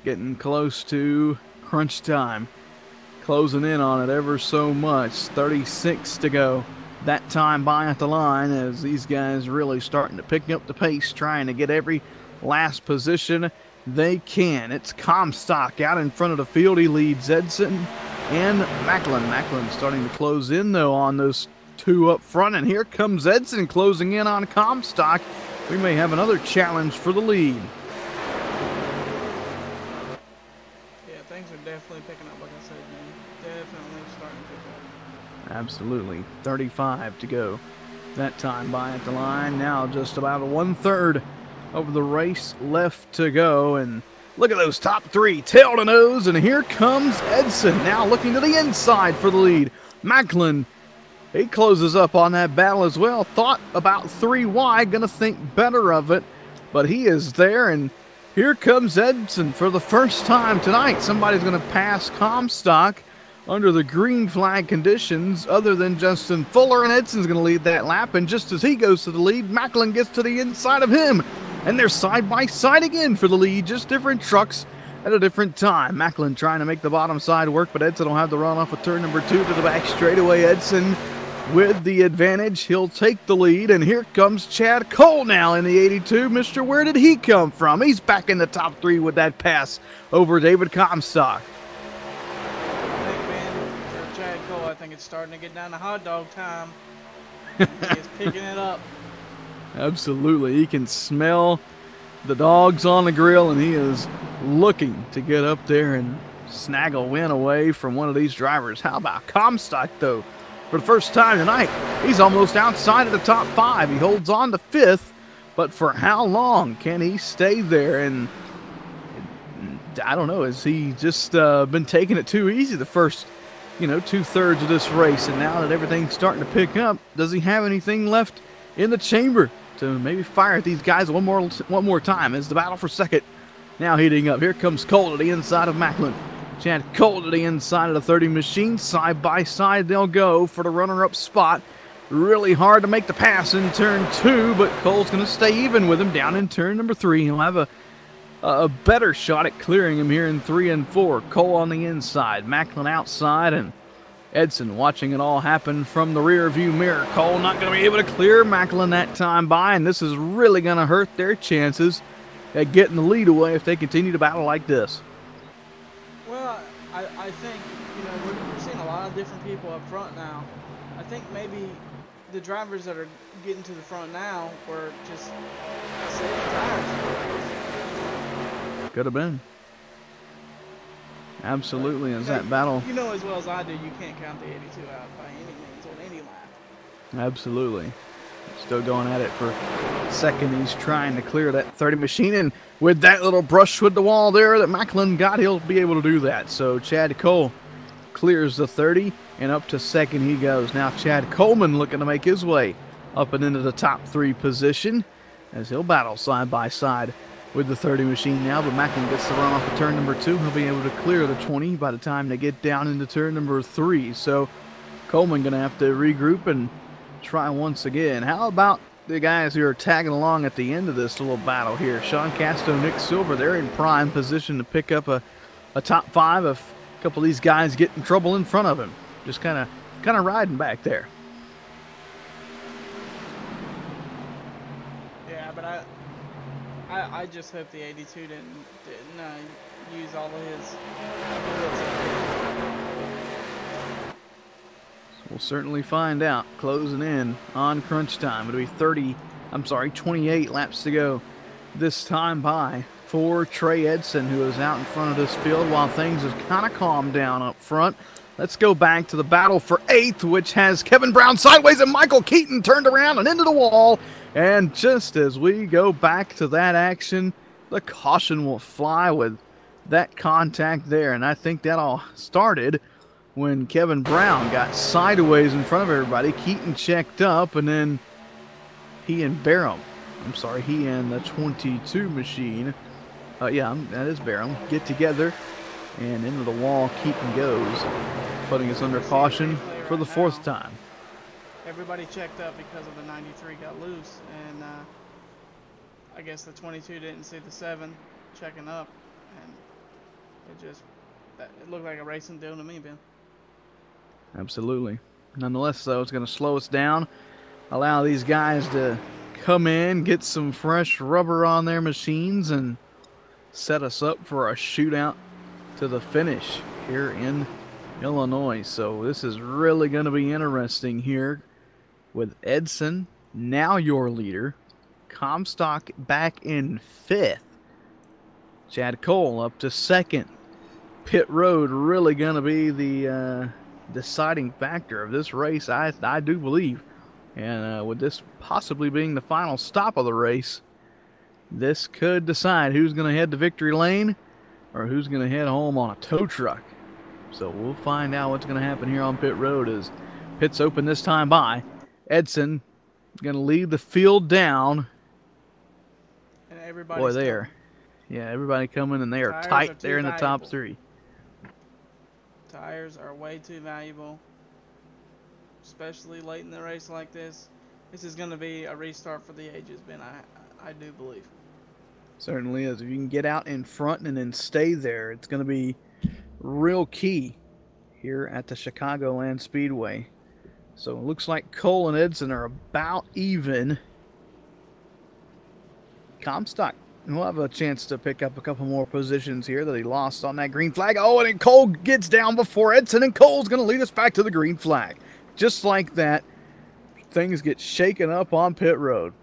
Getting close to crunch time. Closing in on it ever so much. 36 to go. That time by at the line as these guys really starting to pick up the pace, trying to get every last position they can. It's Comstock out in front of the field. He leads Edson and Macklin. Macklin starting to close in, though, on those 2 up front. And here comes Edson closing in on Comstock. We may have another challenge for the lead.
Yeah, things are definitely picking up, like I said, man. Definitely starting to pick up.
Absolutely. 35 to go. That time by at the line. Now just about a 1/3 of the race left to go, and look at those top 3, tail to nose, and here comes Edson now looking to the inside for the lead. Macklin, he closes up on that battle as well. Thought about 3 wide, gonna think better of it, but he is there, and here comes Edson for the first time tonight. Somebody's gonna pass Comstock under the green flag conditions other than Justin Fuller, and Edson's gonna lead that lap, and just as he goes to the lead, Macklin gets to the inside of him. And they're side by side again for the lead, just different trucks at a different time. Macklin trying to make the bottom side work, but Edson will have the run off of turn number 2 to the back straightaway. Edson with the advantage. He'll take the lead, and here comes Chad Cole now in the 82. Mr. Where did he come from? He's back in the top 3 with that pass over David Comstock.
I think, man, for Chad Cole, I think it's starting to get down to hot dog time. He's picking it up.
Absolutely. He can smell the dogs on the grill, and he is looking to get up there and snag a win away from one of these drivers. How about Comstock, though? For the first time tonight, he's almost outside of the top 5. He holds on to 5th, but for how long can he stay there? And I don't know. Has he just been taking it too easy the first, 2/3 of this race? And now that everything's starting to pick up, does he have anything left in the chamber to maybe fire at these guys one more time as the battle for second now heating up? Here comes Cole to the inside of Macklin. Chad Cole to the inside of the 30 machine. Side by side they'll go for the runner-up spot. Really hard to make the pass in turn 2, but Cole's going to stay even with him down in turn number 3. He'll have a a better shot at clearing him here in 3 and 4. Cole on the inside, Macklin outside, and Edson watching it all happen from the rear view mirror. Cole not going to be able to clear Macklin that time by, and this is really going to hurt their chances at getting the lead away if they continue to battle like this.
Well, I think, you know, we're seeing a lot of different people up front now. I think maybe the drivers that are getting to the front now were just saving tires.
Could have been. Absolutely, as that battle.
You know as well as I do, you can't count the 82 out by any means on any lap.
Absolutely. Still going at it for second. He's trying to clear that 30 machine, and with that little brush with the wall there that Macklin got, he'll be able to do that. So Chad Cole clears the 30, and up to second he goes. Now Chad Coleman looking to make his way up and into the top 3 position as he'll battle side by side with the 30 machine now, but Macklin gets the run off of turn number 2. He'll be able to clear the 20 by the time they get down into turn number 3. So Coleman going to have to regroup and try once again. How about the guys who are tagging along at the end of this little battle here? Sean Casto, Nick Silver, they're in prime position to pick up a top 5 if a couple of these guys get in trouble in front of him. Just kind of riding back there.
Yeah, but I just hope the 82 didn't use all of his
We'll certainly find out. Closing in on crunch time. It'll be 28 laps to go this time by for Trey Edson, who is out in front of this field while things have kind of calmed down up front. Let's go back to the battle for 8th, which has Kevin Brown sideways and Michael Keaton turned around and into the wall. And just as we go back to that action, the caution will fly with that contact there. And I think that all started when Kevin Brown got sideways in front of everybody. Keaton checked up, and then he and the 22 machine, that is Barham, get together, and into the wall Keaton goes, putting us under caution for the 4th time.
Everybody checked up because of the 93 got loose, and I guess the 22 didn't see the 7 checking up, and it looked like a racing deal to me, Ben.
Absolutely. Nonetheless, though, it's going to slow us down, allow these guys to come in, get some fresh rubber on their machines, and set us up for a shootout to the finish here in Illinois. So this is really going to be interesting here with Edson, now your leader, Comstock back in 5th, Chad Cole up to 2nd. Pit road really going to be the deciding factor of this race, I do believe. And with this possibly being the final stop of the race, this could decide who's going to head to victory lane or who's going to head home on a tow truck. So we'll find out what's going to happen here on pit road as pits open this time by. Edson going to lead the field down.
And everybody's
boy, there. Yeah, everybody coming, and they are tight there in the top 3.
Tires are way too valuable, especially late in the race like this. This is going to be a restart for the ages, Ben, I do believe.
Certainly is. If you can get out in front and then stay there, it's going to be real key here at the Chicagoland Speedway. So it looks like Cole and Edson are about even. Comstock will have a chance to pick up a couple more positions here that he lost on that green flag. Oh, and then Cole gets down before Edson, and Cole's going to lead us back to the green flag. Just like that, things get shaken up on pit road.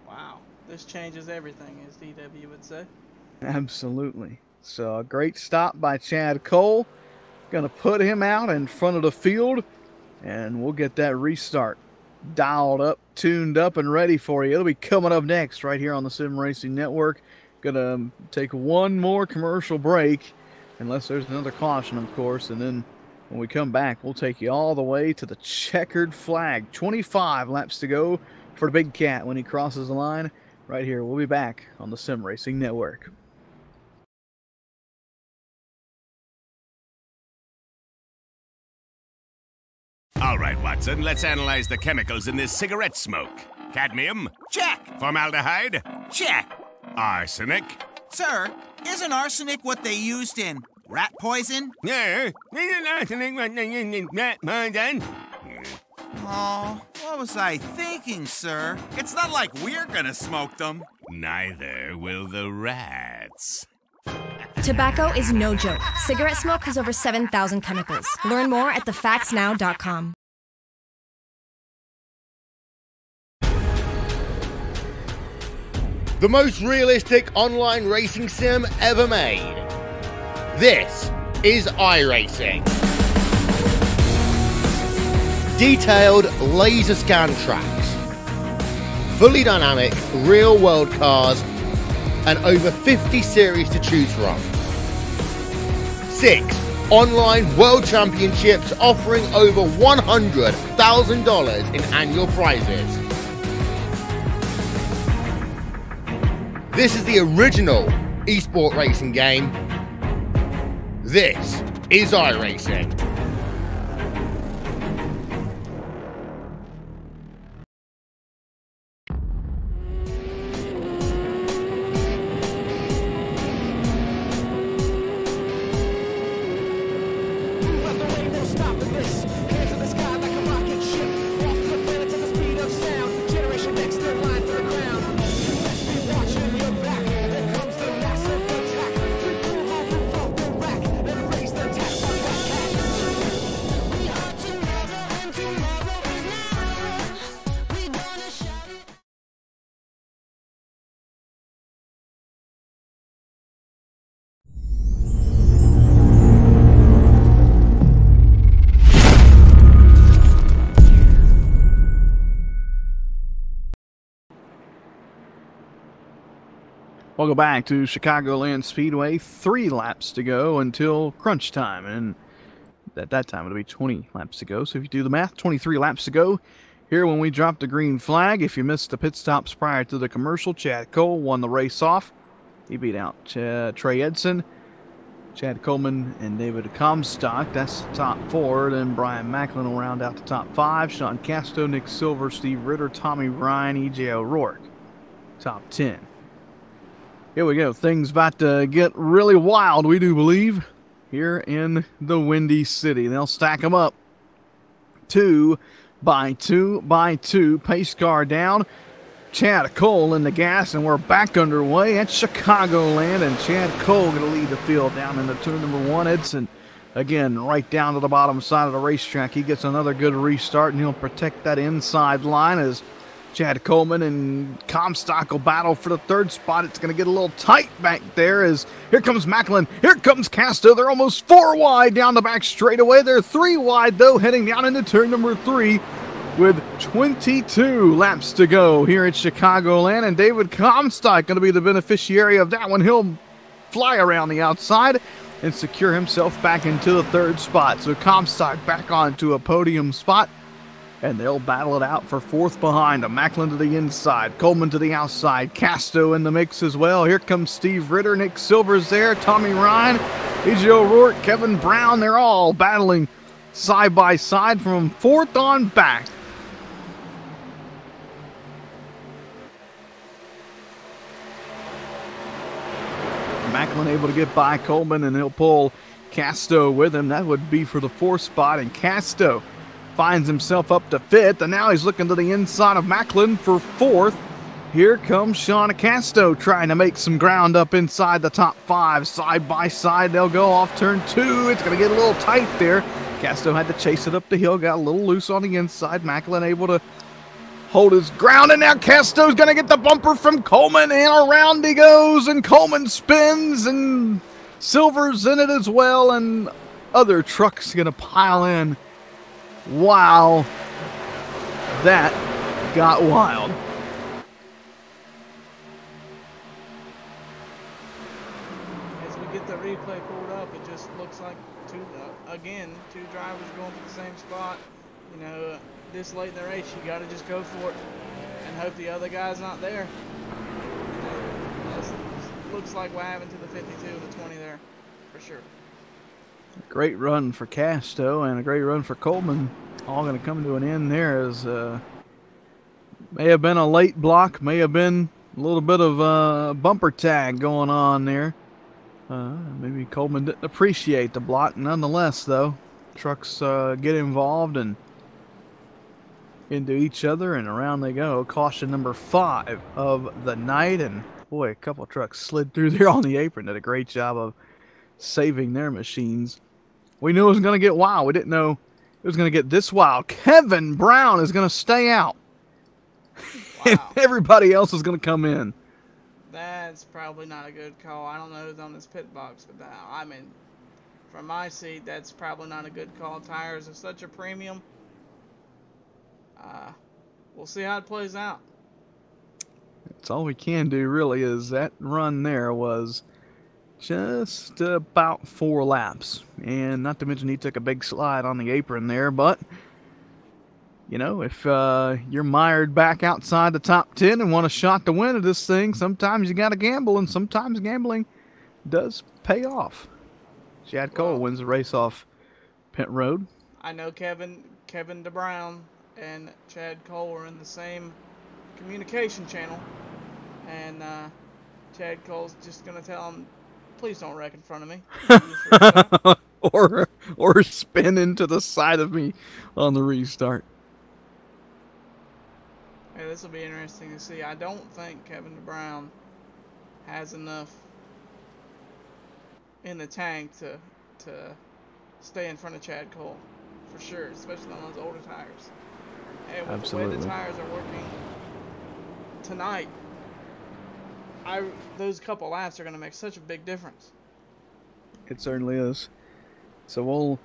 Wow, this changes everything, as DW would say.
Absolutely. So a great stop by Chad Cole. Going to put him out in front of the field, and we'll get that restart dialed up, tuned up, and ready for you. It'll be coming up next right here on the Sim Racing Network. Gonna take one more commercial break, unless there's another caution, of course, and then when we come back, we'll take you all the way to the checkered flag. 25 laps to go for the Big Cat when he crosses the line. Right here, we'll be back on the Sim Racing Network.
All right, Watson, let's analyze the chemicals in this cigarette smoke. Cadmium? Check. Formaldehyde? Check. Arsenic?
Sir, isn't arsenic what they used in rat poison?
Yeah, isn't arsenic what they use in rat poison?
Oh, what was I thinking, sir? It's not like we're gonna smoke them.
Neither will the rats.
Tobacco is no joke. Cigarette smoke has over 7,000 chemicals. Learn more at thefactsnow.com.
The most realistic online racing sim ever made. This is iRacing. Detailed laser scan tracks, fully dynamic real world cars, and over 50 series to choose from. 6 online world championships offering over $100,000 in annual prizes. This is the original esport racing game. This is iRacing.
Welcome back to Chicagoland Speedway. 3 laps to go until crunch time, and at that time it'll be 20 laps to go. So if you do the math, 23 laps to go here when we drop the green flag. If you missed the pit stops prior to the commercial, Chad Cole won the race off. He beat out Trey Edson, Chad Coleman, and David Comstock. That's the top 4. Then Brian Macklin will round out the top 5. Sean Casto, Nick Silver, Steve Ritter, Tommy Ryan, E.J. O'Rourke. Top 10. Here we go. Things about to get really wild, we do believe, here in the Windy City. They'll stack them up 2 by 2 by 2. Pace car down. Chad Cole in the gas, and we're back underway at Chicagoland. And Chad Cole going to lead the field down into turn number 1. Edson, again, right down to the bottom side of the racetrack. He gets another good restart, and he'll protect that inside line as Chad Coleman and Comstock will battle for the 3rd spot. It's going to get a little tight back there as here comes Macklin. Here comes Casto. They're almost 4 wide down the back straightaway. They're 3 wide, though, heading down into turn number 3 with 22 laps to go here at Chicagoland. And David Comstock going to be the beneficiary of that one. He'll fly around the outside and secure himself back into the 3rd spot. So Comstock back onto a podium spot. And they'll battle it out for 4th behind him. Macklin to the inside, Coleman to the outside, Casto in the mix as well. Here comes Steve Ritter, Nick Silver's there, Tommy Ryan, E.J. O'Rourke, Kevin Brown. They're all battling side by side from 4th on back. Macklin able to get by Coleman, and he'll pull Casto with him. That would be for the 4th spot, and Casto finds himself up to 5th, and now he's looking to the inside of Macklin for 4th. Here comes Sean Casto trying to make some ground up inside the top 5. Side by side, they'll go off turn 2. It's going to get a little tight there. Casto had to chase it up the hill, got a little loose on the inside. Macklin able to hold his ground, and now Casto's going to get the bumper from Coleman, and around he goes, and Coleman spins, and Silver's in it as well, and other trucks going to pile in. Wow, that got wild.
As we get the replay pulled up, it just looks like two drivers going for the same spot. You know, this late in the race, you got to just go for it and hope the other guy's not there. This looks like what happened to the 52 and the 20 there, for sure.
Great run for Casto and a great run for Coleman. All going to come to an end there as May have been a late block, may have been a little bit of bumper tag going on there. Maybe Coleman didn't appreciate the block. Nonetheless, though, trucks get involved and into each other, and around they go. Caution number 5 of the night, and boy, a couple of trucks slid through there on the apron. Did a great job of saving their machines. We knew it was going to get wild. We didn't know it was going to get this wild. Kevin Brown is going to stay out.
Wow.
And everybody else is going to come in.
That's probably not a good call. I don't know who's on this pit box, but I mean, from my seat, that's probably not a good call. Tires are such a premium. We'll see how it plays out.
That's all we can do, really, is that run there was just about 4 laps. And not to mention he took a big slide on the apron there, but you know, if you're mired back outside the top 10 and want a shot to win at this thing, sometimes you got to gamble, and sometimes gambling does pay off. Chad Cole wins the race off pit road.
I know Kevin DeBrown and Chad Cole are in the same communication channel, and Chad Cole's just going to tell him, please don't wreck in front of me.
or spin into the side of me on the restart.
Yeah, this will be interesting to see. I don't think Kevin DeBrown has enough in the tank to stay in front of Chad Cole, for sure, especially on those older tires. And with the way the tires are working tonight, those couple laps are going to make such a big difference.
It certainly is. So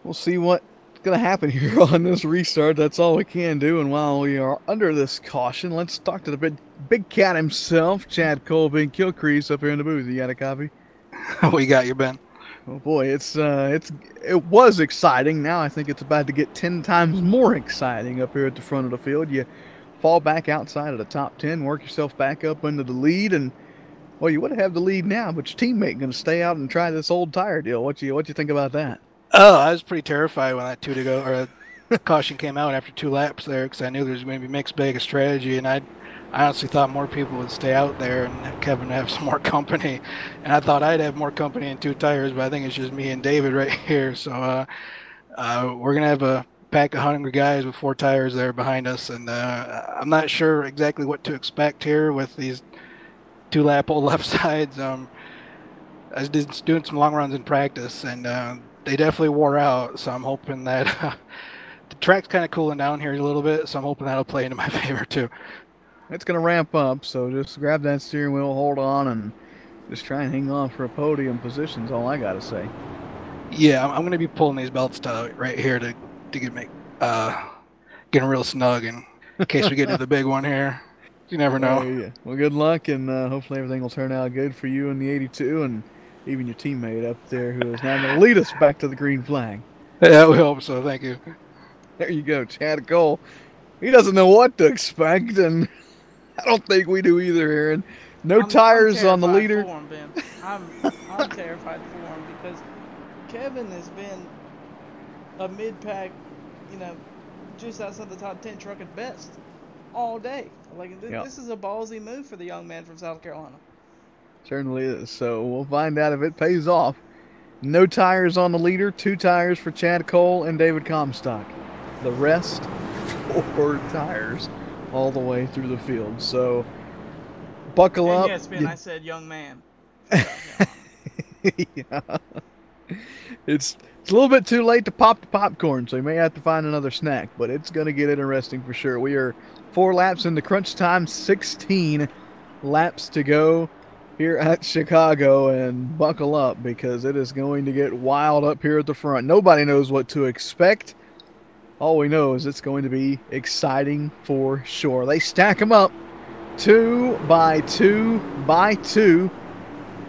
we'll see what's going to happen here on this restart. That's all we can do. And while we are under this caution, let's talk to the big cat himself, Chad Cole, Big Kill Crease, up here in the booth. You got a copy?
We got you, Ben.
Oh boy, it was exciting. Now I think it's about to get 10 times more exciting up here at the front of the field. You fall back outside of the top 10, work yourself back up into the lead, and well, you would have the lead now, but your teammate going to stay out and try this old tire deal. What you think about that?
Oh, I was pretty terrified when that 2 to go or caution came out after 2 laps there, because I knew there was going to be mixed bag of strategy, and I honestly thought more people would stay out there and Kevin would have some more company. And I thought I'd have more company in 2 tires, but I think it's just me and David right here. So we're going to have a pack of hungry guys with 4 tires there behind us. And I'm not sure exactly what to expect here with these 2-lap old left sides. I was just doing some long runs in practice, and they definitely wore out. So I'm hoping that the track's kind of cooling down here a little bit. So I'm hoping that'll play into my favor too.
It's going to ramp up, so just grab that steering wheel, hold on, and just try and hang on for a podium position is all I got to say.
Yeah, I'm going to be pulling these belts right here to get getting real snug in case we get to the big one here. You never know.
Yeah. Well, good luck, and hopefully everything will turn out good for you in the 82 and even your teammate up there who is now going to lead us back to the green flag.
Yeah, we hope so. Thank you.
There you go, Chad Cole. He doesn't know what to expect, and I don't think we do either, Aaron. I'm tires on the leader.
For him, Ben. I'm terrified for him because Kevin has been a mid-pack, just outside the top 10 truck at best all day. This is a ballsy move for the young man from South Carolina.
Certainly is. So we'll find out if it pays off. No tires on the leader. 2 tires for Chad Cole and David Comstock. The rest, 4 tires all the way through the field. So buckle up.
Yes, Ben, I said young man.
Yeah. It's a little bit too late to pop the popcorn, so you may have to find another snack, but it's going to get interesting for sure. We are 4 laps into crunch time, 16 laps to go here at Chicago, and buckle up because it is going to get wild up here at the front. Nobody knows what to expect. All we know is it's going to be exciting for sure. They stack them up 2 by 2 by 2.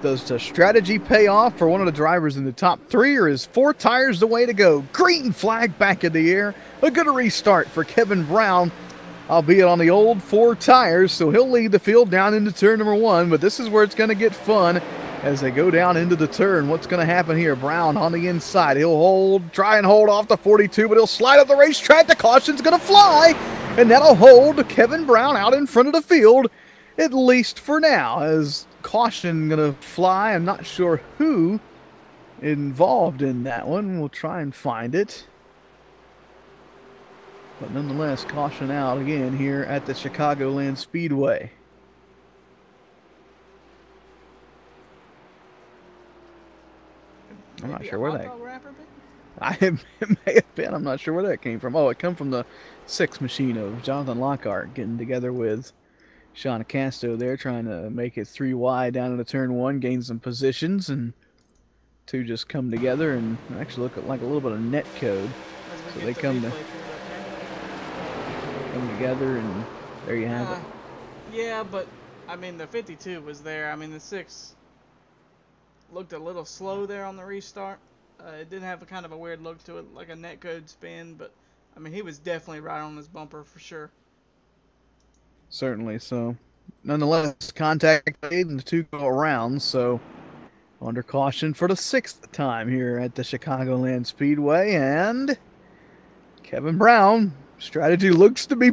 Does the strategy pay off for one of the drivers in the top 3, or is 4 tires the way to go? Green flag back in the air. A good restart for Kevin Brown, albeit on the old 4 tires, so he'll lead the field down into turn number 1, but this is where it's going to get fun as they go down into the turn. What's going to happen here? Brown on the inside. He'll try and hold off the 42, but he'll slide up the racetrack. The caution's going to fly, And that'll hold Kevin Brown out in front of the field, at least for now, as caution going to fly. I'm not sure who involved in that one. We'll try and find it. But nonetheless, caution out again here at the Chicagoland Speedway. I'm not sure where that... It may have been. I'm not sure where that came from. Oh, it come from the 6 machine of Jonathan Lockhart getting together with Sean Casto there, trying to make it 3 wide down into turn 1, gain some positions, and 2 just come together and actually look like a little bit of net code. So they come together, and there you have it.
Yeah, but I mean the 52 was there. I mean the 6 looked a little slow there on the restart. It did have a kind of a weird look to it, like a netcode spin, but I mean he was definitely right on his bumper for sure.
Certainly. So nonetheless, contact made and the 2 go around, so under caution for the 6th time here at the Chicagoland Speedway, and Kevin Brown, strategy looks to be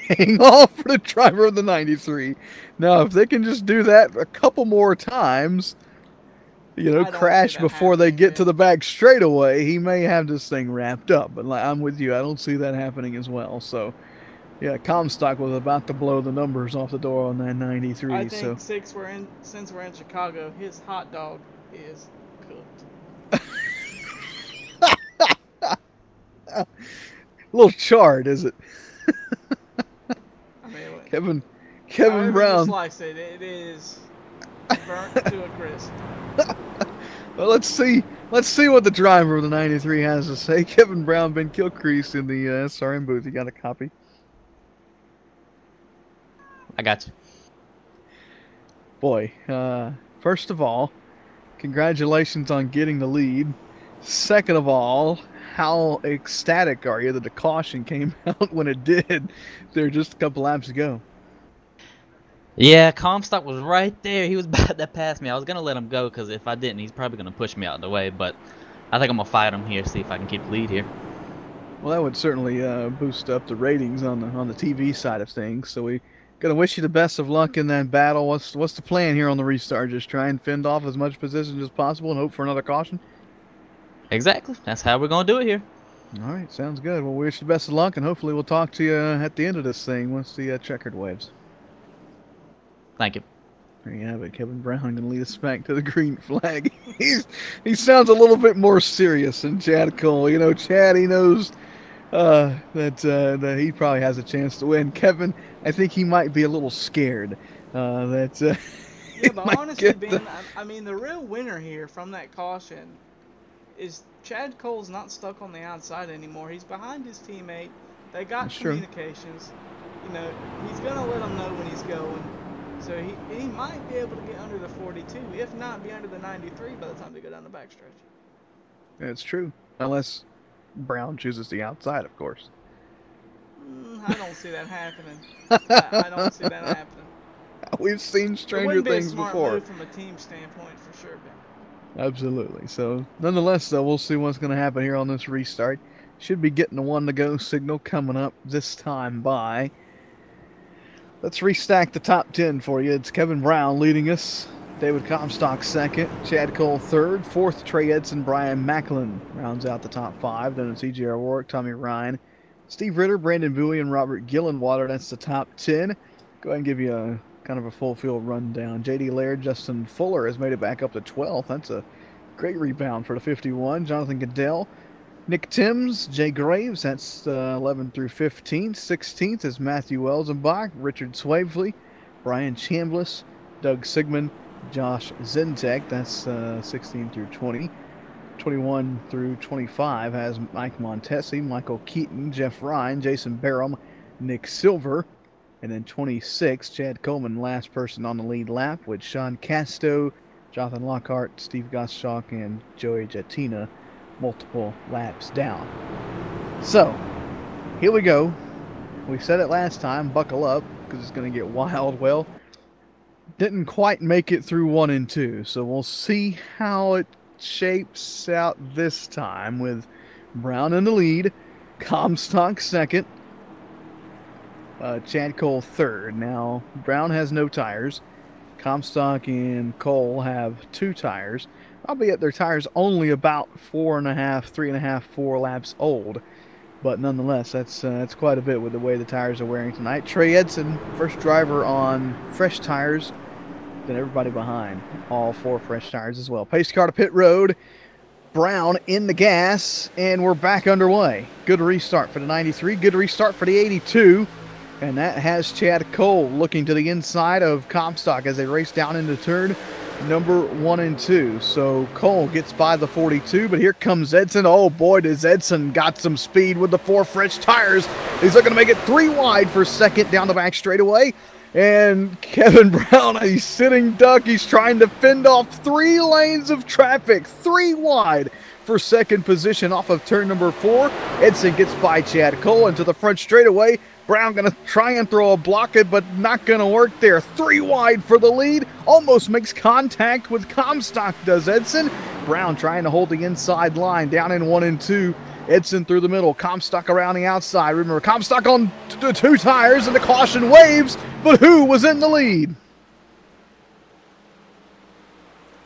paying off for the driver of the 93. Now if they can just do that a couple more times, you know, crash before they get to the back straightaway, he may have this thing wrapped up. But I'm with you. I don't see that happening as well. So, yeah, Comstock was about to blow the numbers off the door on that 93.
I think since we're in Chicago, his hot dog is cooked.
A little charred, is it?
I mean,
Kevin Brown.
Slice it, it is burnt to a crisp.
Well, let's see what the driver of the 93 has to say. Kevin Brown been kill creased in the SRM booth. You got a copy?
I got you.
Boy, first of all, congratulations on getting the lead. Second of all, how ecstatic are you that the caution came out when it did there just a couple laps ago?
Yeah, Comstock was right there. He was about to pass me. I was going to let him go because if I didn't, he's probably going to push me out of the way. But I think I'm going to fight him here, see if I can keep the lead here.
Well, that would certainly boost up the ratings on the TV side of things. So we going to wish you the best of luck in that battle. What's the plan here on the restart? Just try and fend off as much position as possible and hope for another caution?
Exactly. That's how we're going to do it here.
All right, sounds good. Well, we wish you the best of luck, and hopefully we'll talk to you at the end of this thing once the checkered waves.
Thank you.
There you have it. Kevin Brown going to lead us back to the green flag. He sounds a little bit more serious than Chad Cole. You know, Chad, he knows that he probably has a chance to win. Kevin, I think he might be a little scared
yeah, but honestly, Ben, I mean, the real winner here from that caution is Chad Cole's not stuck on the outside anymore. He's behind his teammate. They got communications. You know, he's going to let him know when he's going. So he might be able to get under the 42, if not be under the 93 by the time they go down the backstretch.
That's true. Unless Brown chooses the outside, of course.
I don't see that happening. I don't see that happening.
We've seen stranger things before.
It wouldn't be a smart move from a team standpoint, for sure, Ben.
Absolutely. So, nonetheless, though, we'll see what's going to happen here on this restart. Should be getting the 1-to-go signal coming up this time by. Let's restack the top 10 for you. It's Kevin Brown leading us. David Comstock second. Chad Cole third. Fourth, Trey Edson. Brian Macklin rounds out the top 5. Then it's E.J. O'Rourke, Tommy Ryan, Steve Ritter, Brandon Bowie, and Robert Gillenwater. That's the top 10. Go ahead and give you a kind of a full field rundown. J.D. Laird, Justin Fuller has made it back up to 12th. That's a great rebound for the 51. Jonathan Goodell, Nick Timms, Jay Graves, that's 11 through 15. 16th is Matthew Welzenbach, Richard Swavely, Brian Chambliss, Doug Sigmund, Josh Zentek, that's 16 through 20. 21 through 25 has Mike Montesi, Michael Keaton, Jeff Ryan, Jason Barham, Nick Silver. And then 26, Chad Coleman, last person on the lead lap, with Sean Casto, Jonathan Lockhart, Steve Gottschalk, and Joey Jettina multiple laps down. So, here we go. We said it last time, buckle up, because it's going to get wild. Well, didn't quite make it through 1 and 2, so we'll see how it shapes out this time with Brown in the lead, Comstock second, Chad Cole third. Now, Brown has no tires. Comstock and Cole have 2 tires, albeit their tires only about 4.5, 3.5, 4 laps old. But nonetheless, that's quite a bit with the way the tires are wearing tonight. Trey Edson, first driver on fresh tires, then everybody behind, all 4 fresh tires as well. Pace car to pit road. Brown in the gas, and we're back underway. Good restart for the 93, good restart for the 82. And that has Chad Cole looking to the inside of Comstock as they race down into turn number 1 and 2. So Cole gets by the 42, but here comes Edson. Oh boy, does Edson got some speed with the 4 fresh tires. He's looking to make it 3 wide for second down the back straightaway. And Kevin Brown, he's sitting duck. He's trying to fend off 3 lanes of traffic, 3 wide for second position off of turn number 4. Edson gets by Chad Cole into the front straightaway. Brown going to try and throw a block it, but not going to work there. 3 wide for the lead. Almost makes contact with Comstock, does Edson. Brown trying to hold the inside line down in 1 and 2. Edson through the middle. Comstock around the outside. Remember, Comstock on 2 tires, and the caution waves, but who was in the lead?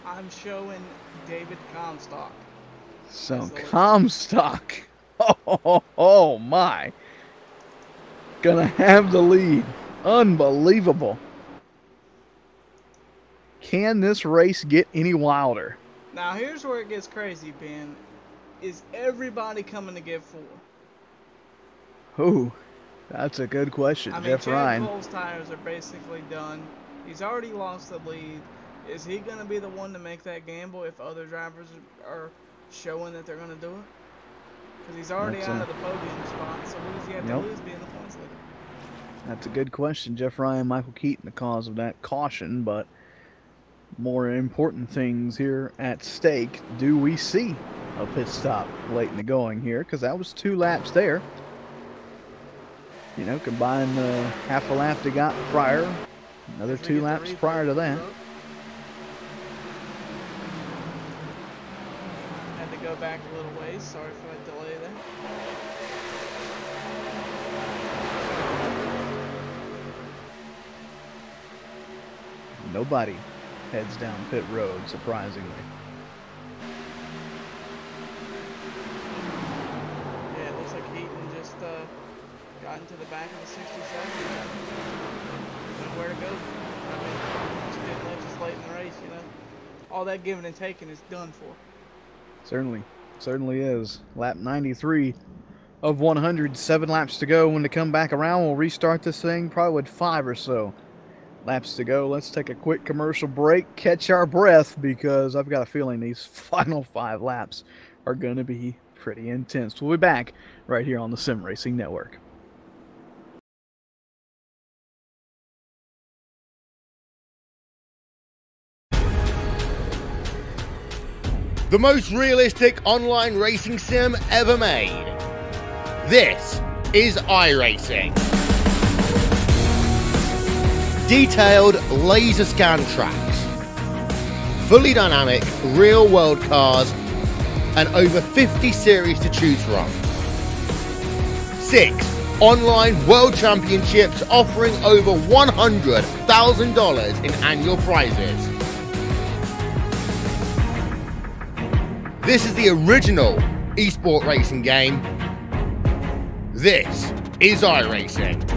I'm showing David Comstock.
So Comstock. Oh my. Gonna have the lead. Unbelievable. Can this race get any wilder?
Now here's where it gets crazy, Ben. Is everybody coming to give 4?
Ooh, that's a good question, Jeff Ryan.
Chad Cole's tires are basically done. He's already lost the lead. Is he going to be the one to make that gamble if other drivers are showing that they're going to do it? Because he's already out of the podium spot, so who does he have to lose being the points leader?
That's a good question, Jeff Ryan. Michael Keaton, the cause of that caution, but more important things here at stake. Do we see a pit stop late in the going here? Because that was 2 laps there. You know, combine the half a lap they got prior, another 2 laps prior to that.
Had to go back a little ways. Sorry for that delay there.
Nobody heads down pit road, surprisingly.
Yeah, it looks like Heaton just got into the back of the 67. Know where to go. I mean, just didn't let us late in the race, you know. All that giving and taking is done for.
Certainly is. Lap 93 of 100, 7 laps to go. When they come back around, we'll restart this thing probably with 5 or so laps to go. Let's take a quick commercial break, catch our breath, because I've got a feeling these final 5 laps are going to be pretty intense. We'll be back right here on the Sim Racing Network.
The most realistic online racing sim ever made. This is iRacing. Detailed laser scan tracks, fully dynamic real world cars, and over 50 series to choose from. 6 online world championships offering over $100,000 in annual prizes. This is the original esport racing game. This is iRacing.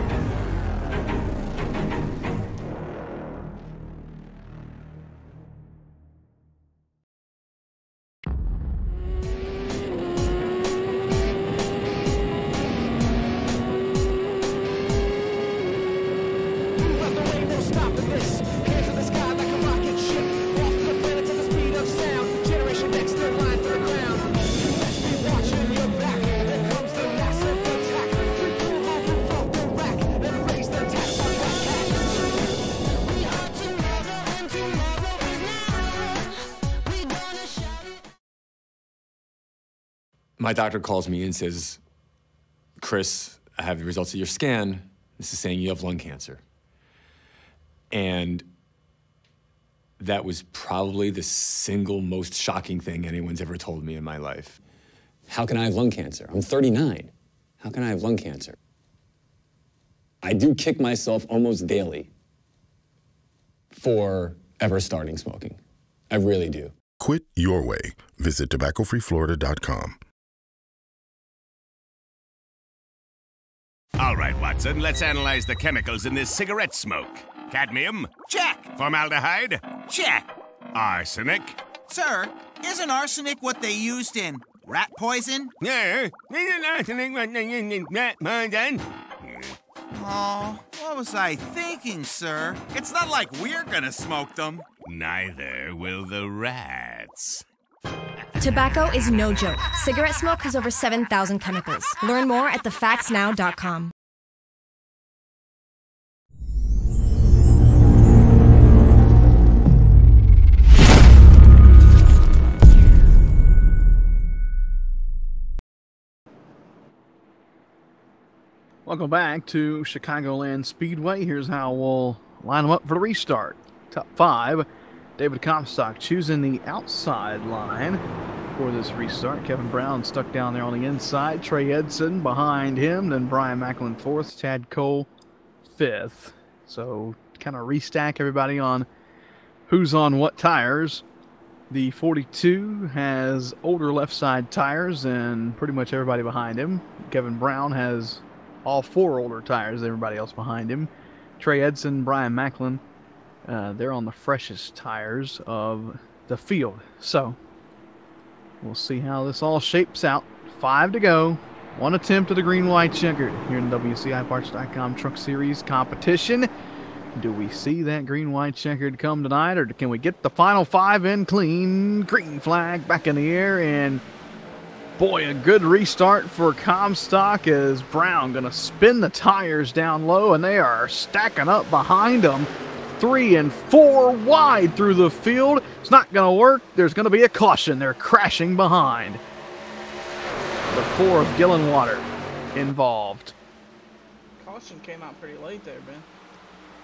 My doctor calls me and says, Chris, I have the results of your scan. This is saying you have lung cancer. And that was probably the single most shocking thing anyone's ever told me in my life.
How can I have lung cancer? I'm 39. How can I have lung cancer? I do kick myself almost daily for ever starting smoking. I really do.
Quit your way. Visit tobaccofreeflorida.com.
All right, Watson, let's analyze the chemicals in this cigarette smoke. Cadmium?
Check.
Formaldehyde?
Check.
Arsenic?
Sir, isn't arsenic what they used in rat poison?
Yeah, isn't arsenic what they use in rat poison?
Oh, what was I thinking, sir? It's not like we're gonna smoke them.
Neither will the rats.
Tobacco is no joke. Cigarette smoke has over 7,000 chemicals. Learn more at thefactsnow.com.
Welcome back to Chicagoland Speedway. Here's how we'll line them up for the restart. Top 5, David Comstock choosing the outside line for this restart. Kevin Brown stuck down there on the inside. Trey Edson behind him. Then Brian Macklin 4th. Chad Cole 5th. So kind of restack everybody on who's on what tires. The 42 has older left side tires and pretty much everybody behind him. Kevin Brown has all 4 older tires, everybody else behind him. Trey Edson, Brian Macklin, they're on the freshest tires of the field. So, we'll see how this all shapes out. 5 to go. 1 attempt at the green-white checkered here in the WCIparts.com Truck Series competition. Do we see that green-white checkered come tonight, or can we get the final 5 in clean? Green flag back in the air, and boy, a good restart for Comstock as Brown going to spin the tires down low, and they are stacking up behind him. 3 and 4 wide through the field. It's not going to work. There's going to be a caution. They're crashing behind. The 4 of Gillenwater involved.
Caution came out pretty late there, Ben.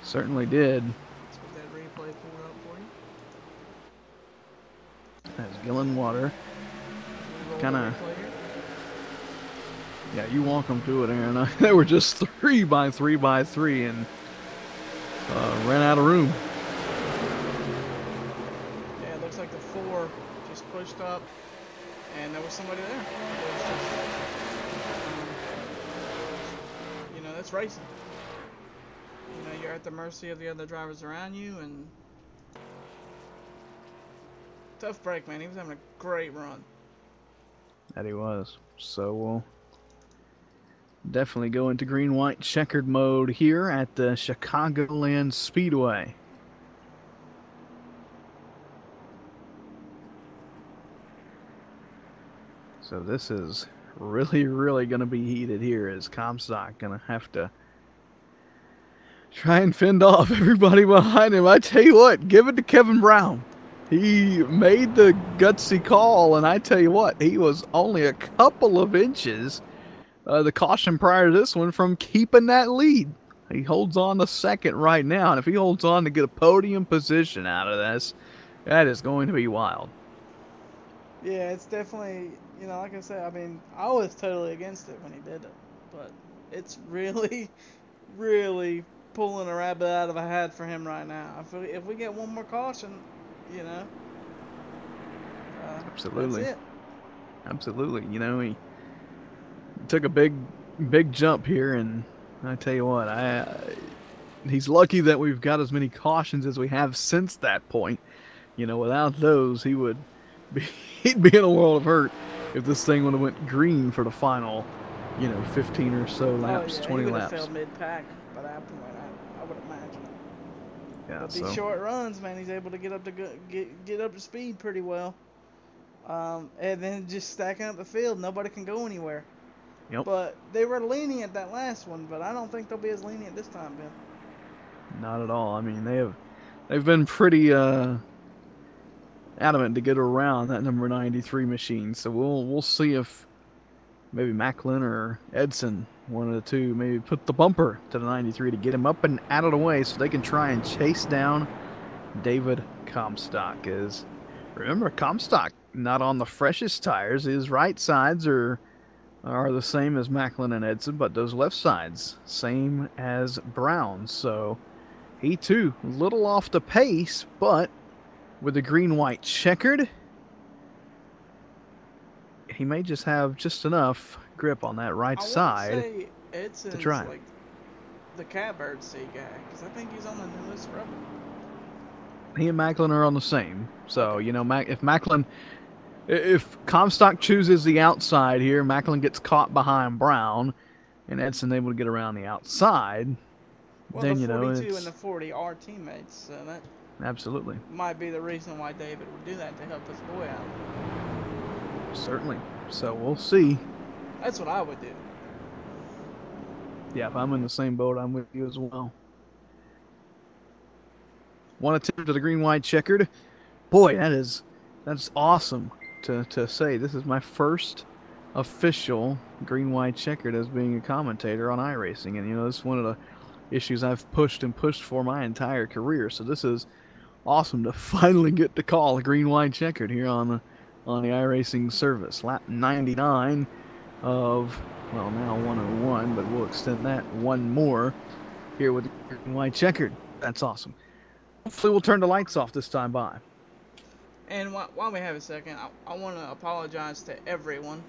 Certainly did.
Let's get that replay pulled up for you.
As Gillenwater kind of, yeah, you walk them to it, Aaron. They were just 3 by 3 by 3 and ran out of room.
Yeah, it looks like the 4 just pushed up, and there was somebody there. It was just, you know, that's racing. You know, you're at the mercy of the other drivers around you, and tough break, man. He was having a great run.
That he was. So we'll definitely go into green-white checkered mode here at the Chicagoland Speedway. So this is really going to be heated here, as Comstock going to have to try and fend off everybody behind him. I tell you what, give it to Kevin Brown. He made the gutsy call, and I tell you what, he was only a couple of inches, the caution prior to this one, from keeping that lead. He holds on to second right now, and if he holds on to get a podium position out of this, that is going to be wild.
Yeah, it's definitely, you know, like I said, I mean, I was totally against it when he did it, but it's really, really pulling a rabbit out of a hat for him right now. If we get one more caution, you know,
absolutely,
that's it.
Absolutely. You know, he took a big jump here, and I tell you what, he's lucky that we've got as many cautions as we have since that point. You know, without those, he'd be in a world of hurt if this thing would have went green for the final, you know, 15 or so laps, 20
he
laps.
He failed mid-pack by that point, I would imagine.
Yeah,
but these short runs, man, he's able to get up to speed pretty well. And then just stacking up the field, nobody can go anywhere.
Yep.
But they were lenient that last one, but I don't think they'll be as lenient this time, Ben.
Not at all. I mean, they've been pretty adamant to get around that number 93 machine. So we'll see if maybe Macklin or Edson, one of the two, maybe put the bumper to the 93 to get him up and out of the way so they can try and chase down David Comstock. Remember, Comstock not on the freshest tires. His right sides are are the same as Macklin and Edson, but those left sides, same as Brown. So he too, a little off the pace, but with the green-white checkered, he may just have just enough grip on that right side
say Edson's
to drive.
Like the catbird seat guy, because I think he's on the newest rubber.
He and Macklin are on the same. So, you know, if Comstock chooses the outside here, Macklin gets caught behind Brown, and Edson able to get around the outside,
well,
then,
the
you know,
42 and the 40 are teammates, so that
absolutely
might be the reason why David would do that, to help this boy out.
Certainly. So we'll see.
That's what I would do.
Yeah, if I'm in the same boat, I'm with you as well. One attempt to the green-white checkered. Boy, that's awesome to say. This is my first official green-white checkered as being a commentator on iRacing. And, you know, this is one of the issues I've pushed for my entire career. So this is awesome to finally get to call a green-white checkered here on the iRacing service. Lap 99 of, well, now 101, but we'll extend that one more here with the green-white checkered. That's awesome. Hopefully we'll turn the lights off this time by.
And while we have a second, I want to apologize to everyone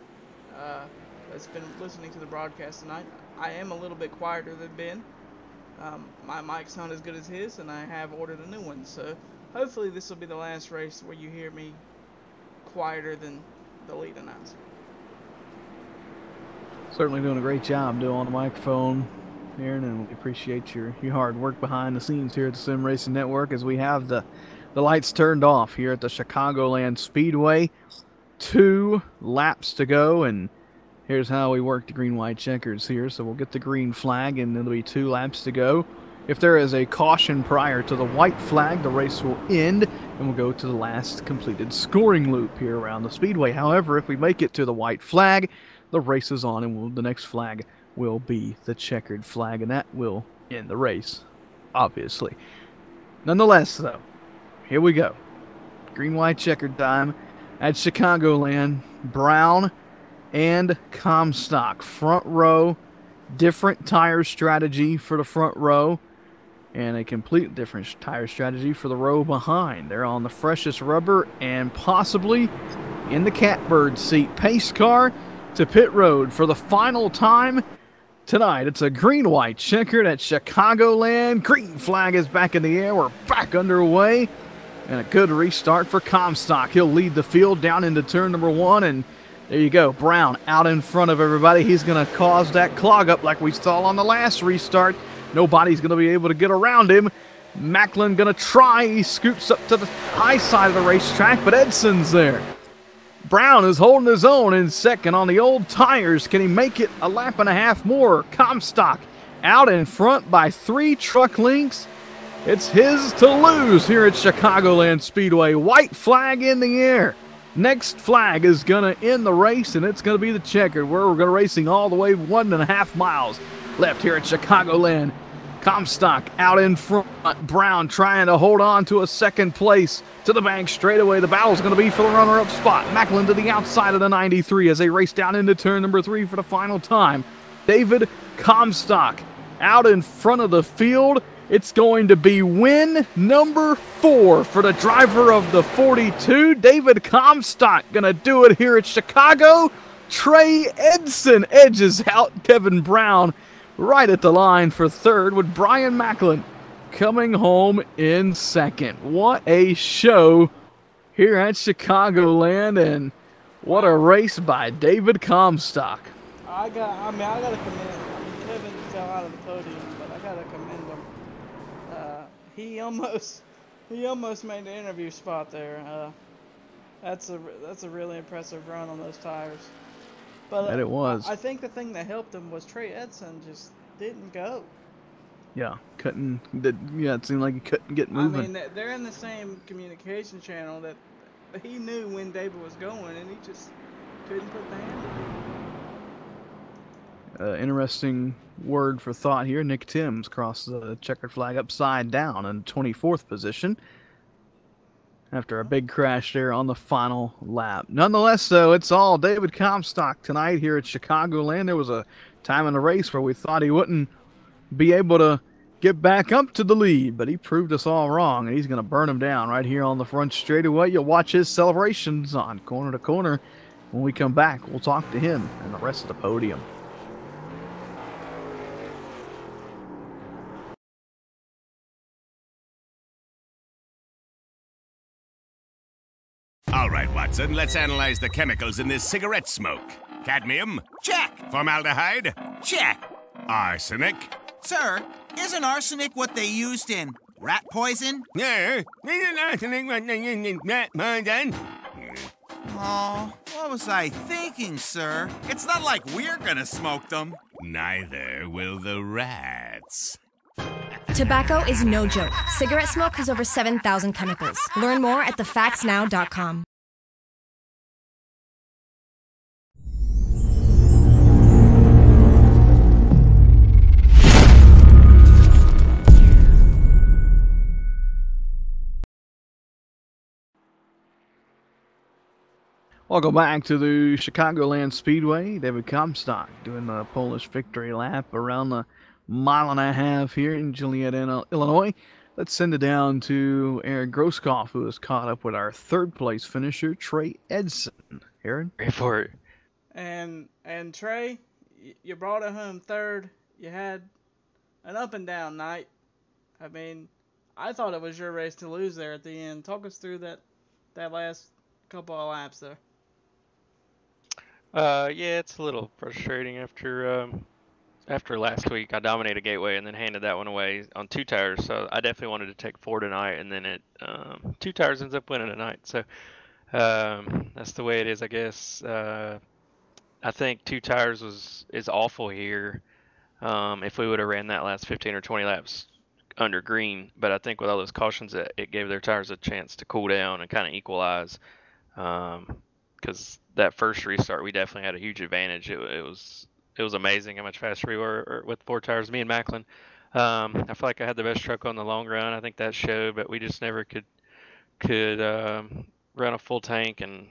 that's been listening to the broadcast tonight. I am a little bit quieter than Ben. My mic's not as good as his, and I have ordered a new one. So hopefully this will be the last race where you hear me quieter than the lead announcer.
Certainly doing a great job doing on the microphone, Aaron, and we appreciate your hard work behind the scenes here at the Sim Racing Network as we have the lights turned off here at the Chicagoland Speedway. 2 laps to go, and here's how we work the green-white checkers here. So we'll get the green flag, and there'll be 2 laps to go. If there is a caution prior to the white flag, the race will end, and we'll go to the last completed scoring loop here around the speedway. However, if we make it to the white flag, the race is on, and the next flag will be the checkered flag, and that will end the race, obviously. Nonetheless, though, here we go. Green-white checkered time at Chicagoland. Brown and Comstock. Front row, different tire strategy for the front row, and a complete different tire strategy for the row behind. They're on the freshest rubber and possibly in the catbird seat. Pace car to pit road for the final time tonight. It's a green-white checkered at Chicagoland. Green flag is back in the air. We're back underway. And a good restart for Comstock. He'll lead the field down into turn number 1. And there you go. Brown out in front of everybody. He's going to cause that clog up like we saw on the last restart. Nobody's going to be able to get around him. Macklin going to try. He scoots up to the high side of the racetrack, but Edson's there. Brown is holding his own in second on the old tires. Can he make it a lap and a half more? Comstock out in front by 3 truck lengths. It's his to lose here at Chicagoland Speedway. White flag in the air. Next flag is going to end the race, and it's going to be the checkered, where we're going to racing all the way 1.5 miles left here at Chicagoland. Comstock out in front. Brown trying to hold on to a second place to the bank straightaway. The battle's going to be for the runner-up spot. Macklin to the outside of the 93 as they race down into turn number 3 for the final time. David Comstock out in front of the field. It's going to be win number 4 for the driver of the 42. David Comstock going to do it here at Chicago. Trey Edson edges out Kevin Brown right at the line for 3rd, with Brian Macklin coming home in 2nd. What a show here at Chicagoland, and what a race by David Comstock.
I gotta commend. Kevin fell out of the podium, but I gotta commend him. He almost made the interview spot there. That's a really impressive run on those tires. But
that it was.
I think the thing that helped him was Trey Edson just didn't go.
Yeah, it seemed like he couldn't get moving.
I mean, they're in the same communication channel that he knew when David was going, and he just couldn't put the hand on it.
Interesting word for thought here. Nick Timms crossed the checkered flag upside down in 24th position. after a big crash there on the final lap. Nonetheless, though, it's all David Comstock tonight here at Chicagoland. There was a time in the race where we thought he wouldn't be able to get back up to the lead, but he proved us all wrong, and he's going to burn him down right here on the front straightaway. You'll watch his celebrations on Corner to Corner. When we come back, we'll talk to him and the rest of the podium.
All right, Watson, let's analyze the chemicals in this cigarette smoke. Cadmium?
Check.
Formaldehyde?
Check.
Arsenic?
Sir, isn't arsenic what they used in rat poison?
Yeah, isn't arsenic what they use in rat poison?
Oh, what was I thinking, sir? It's not like we're gonna smoke them.
Neither will the rats.
Tobacco is no joke. Cigarette smoke has over 7,000 chemicals. Learn more at thefactsnow.com.
Welcome back to the Chicagoland Speedway. David Comstock doing the Polish victory lap around the mile and a half here in Joliet, Illinois. Let's send it down to Aaron Grosskopf, who is caught up with our third place finisher, Trey Edson. Aaron?
Ready for it.
And Trey, you brought it home third. You had an up and down night. I mean, I thought it was your race to lose there at the end. Talk us through that last couple of laps there.
Yeah, it's a little frustrating after last week. I dominated Gateway and then handed that one away on 2 tires, so I definitely wanted to take 4 tonight, and then 2 tires ends up winning tonight. So that's the way it is, I guess. I think 2 tires is awful here. If we would have ran that last 15 or 20 laps under green, but I think with all those cautions, it gave their tires a chance to cool down and kind of equalize. Because that first restart, we definitely had a huge advantage. It was amazing how much faster we were with 4 tires. Me and Macklin, I feel like I had the best truck on the long run. I think that showed, but we just never could run a full tank and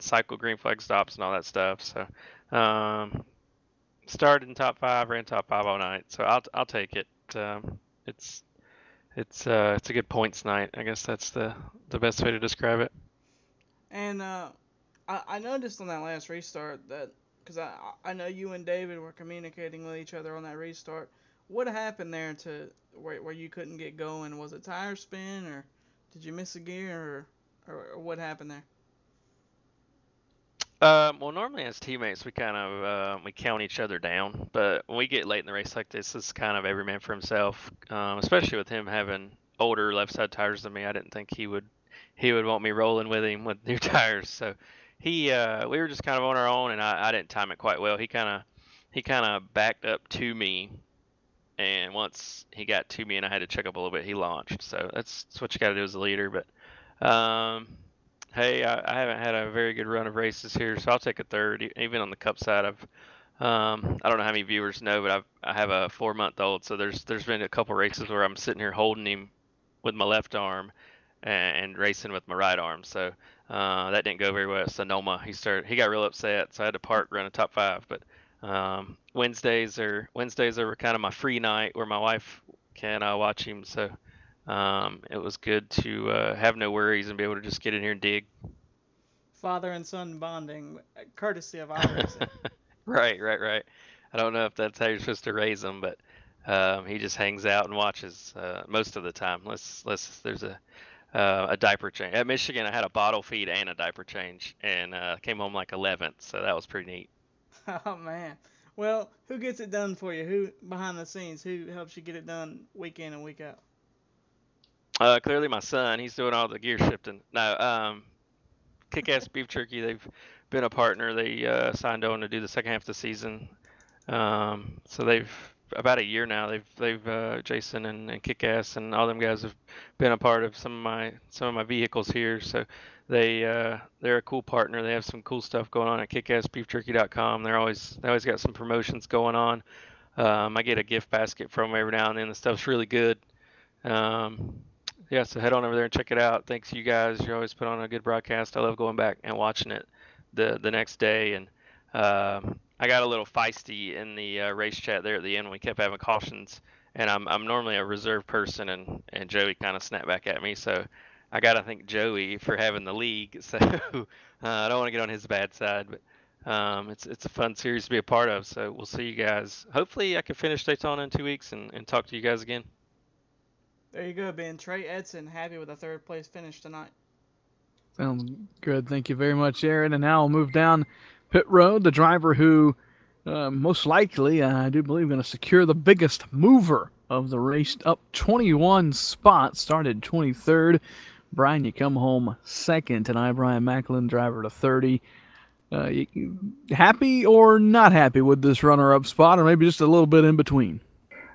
cycle green flag stops and all that stuff. So started in top 5, ran top 5 all night. So I'll take it. It's a good points night. I guess that's the best way to describe it.
And I noticed on that last restart that, because I know you and David were communicating with each other on that restart. What happened there to where you couldn't get going? Was it tire spin, or did you miss a gear, or what happened there?
Well, normally as teammates, we kind of we count each other down, but when we get late in the race like this, it's kind of every man for himself. Especially with him having older left side tires than me, I didn't think he would want me rolling with him with new tires. So we were just kind of on our own, and I didn't time it quite well. He kind of backed up to me, and once he got to me and I had to check up a little bit, he launched. So that's what you got to do as a leader. But hey, I haven't had a very good run of races here, so I'll take a third. Even on the Cup side, I don't know how many viewers know, but I have a 4-month-old, so there's been a couple races where I'm sitting here holding him with my left arm and racing with my right arm. So that didn't go very well at Sonoma. He got real upset, so I had to park, run a top 5. But Wednesdays are kind of my free night where my wife can watch him. So it was good to have no worries and be able to just get in here and dig.
Father and son bonding, courtesy of iRacing.
Right. I don't know if that's how you're supposed to raise them, but he just hangs out and watches most of the time. There's a diaper change. At Michigan, I had a bottle feed and a diaper change, and came home like 11th, so that was pretty neat.
Oh, man. Well, who gets it done for you? Who, behind the scenes, who helps you get it done week in and week out?
Clearly my son. He's doing all the gear shifting. No, Kick-Ass Beef Jerky, they've been a partner. They signed on to do the second half of the season. So they've about a year now. They've Jason and Kick-Ass and all them guys have been a part of some of my vehicles here. So they're a cool partner. They have some cool stuff going on at kickassbeefjerky.com. They always got some promotions going on. I get a gift basket from them every now and then. The stuff's really good. Yeah, so head on over there and check it out. Thanks you guys. You always put on a good broadcast. I love going back and watching it the next day. And I got a little feisty in the race chat there at the end. We kept having cautions, and I'm normally a reserved person, and Joey kind of snapped back at me. So I got to thank Joey for having the league. So I don't want to get on his bad side, but it's a fun series to be a part of. So we'll see you guys. Hopefully I can finish Daytona in 2 weeks and talk to you guys again.
There you go, Ben. Trey Edson happy with a third place finish tonight.
Sounds good. Thank you very much, Aaron. And now we'll move down pit road. The driver who most likely, I do believe, going to secure the biggest mover of the race, up 21 spots, started 23rd. Brian, you come home second tonight. Brian Macklin, driver to 30. Happy or not happy with this runner-up spot, or maybe just a little bit in between?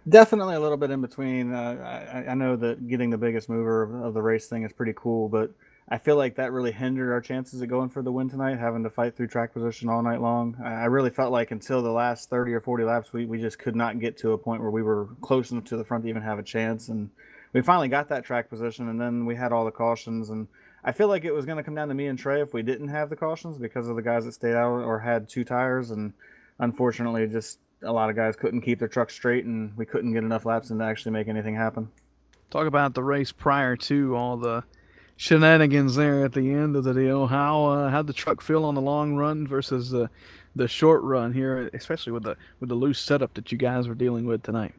Definitely a little bit in between. I know that getting the biggest mover of the race thing is pretty cool, but I feel like that really hindered our chances of going for the win tonight, having to fight through track position all night long. I really felt like until the last 30 or 40 laps, we just could not get to a point where we were close enough to the front to even have a chance. And we finally got that track position, and then we had all the cautions. And I feel like it was going to come down to me and Trey if we didn't have the cautions because of the guys that stayed out or had two tires. And unfortunately, just a lot of guys couldn't keep their trucks straight, and we couldn't get enough laps in to actually make anything happen.
Talk about the race prior to all the shenanigans there at the end of the deal. How'd the truck feel on the long run versus the short run here, especially with the loose setup that you guys were dealing with tonight?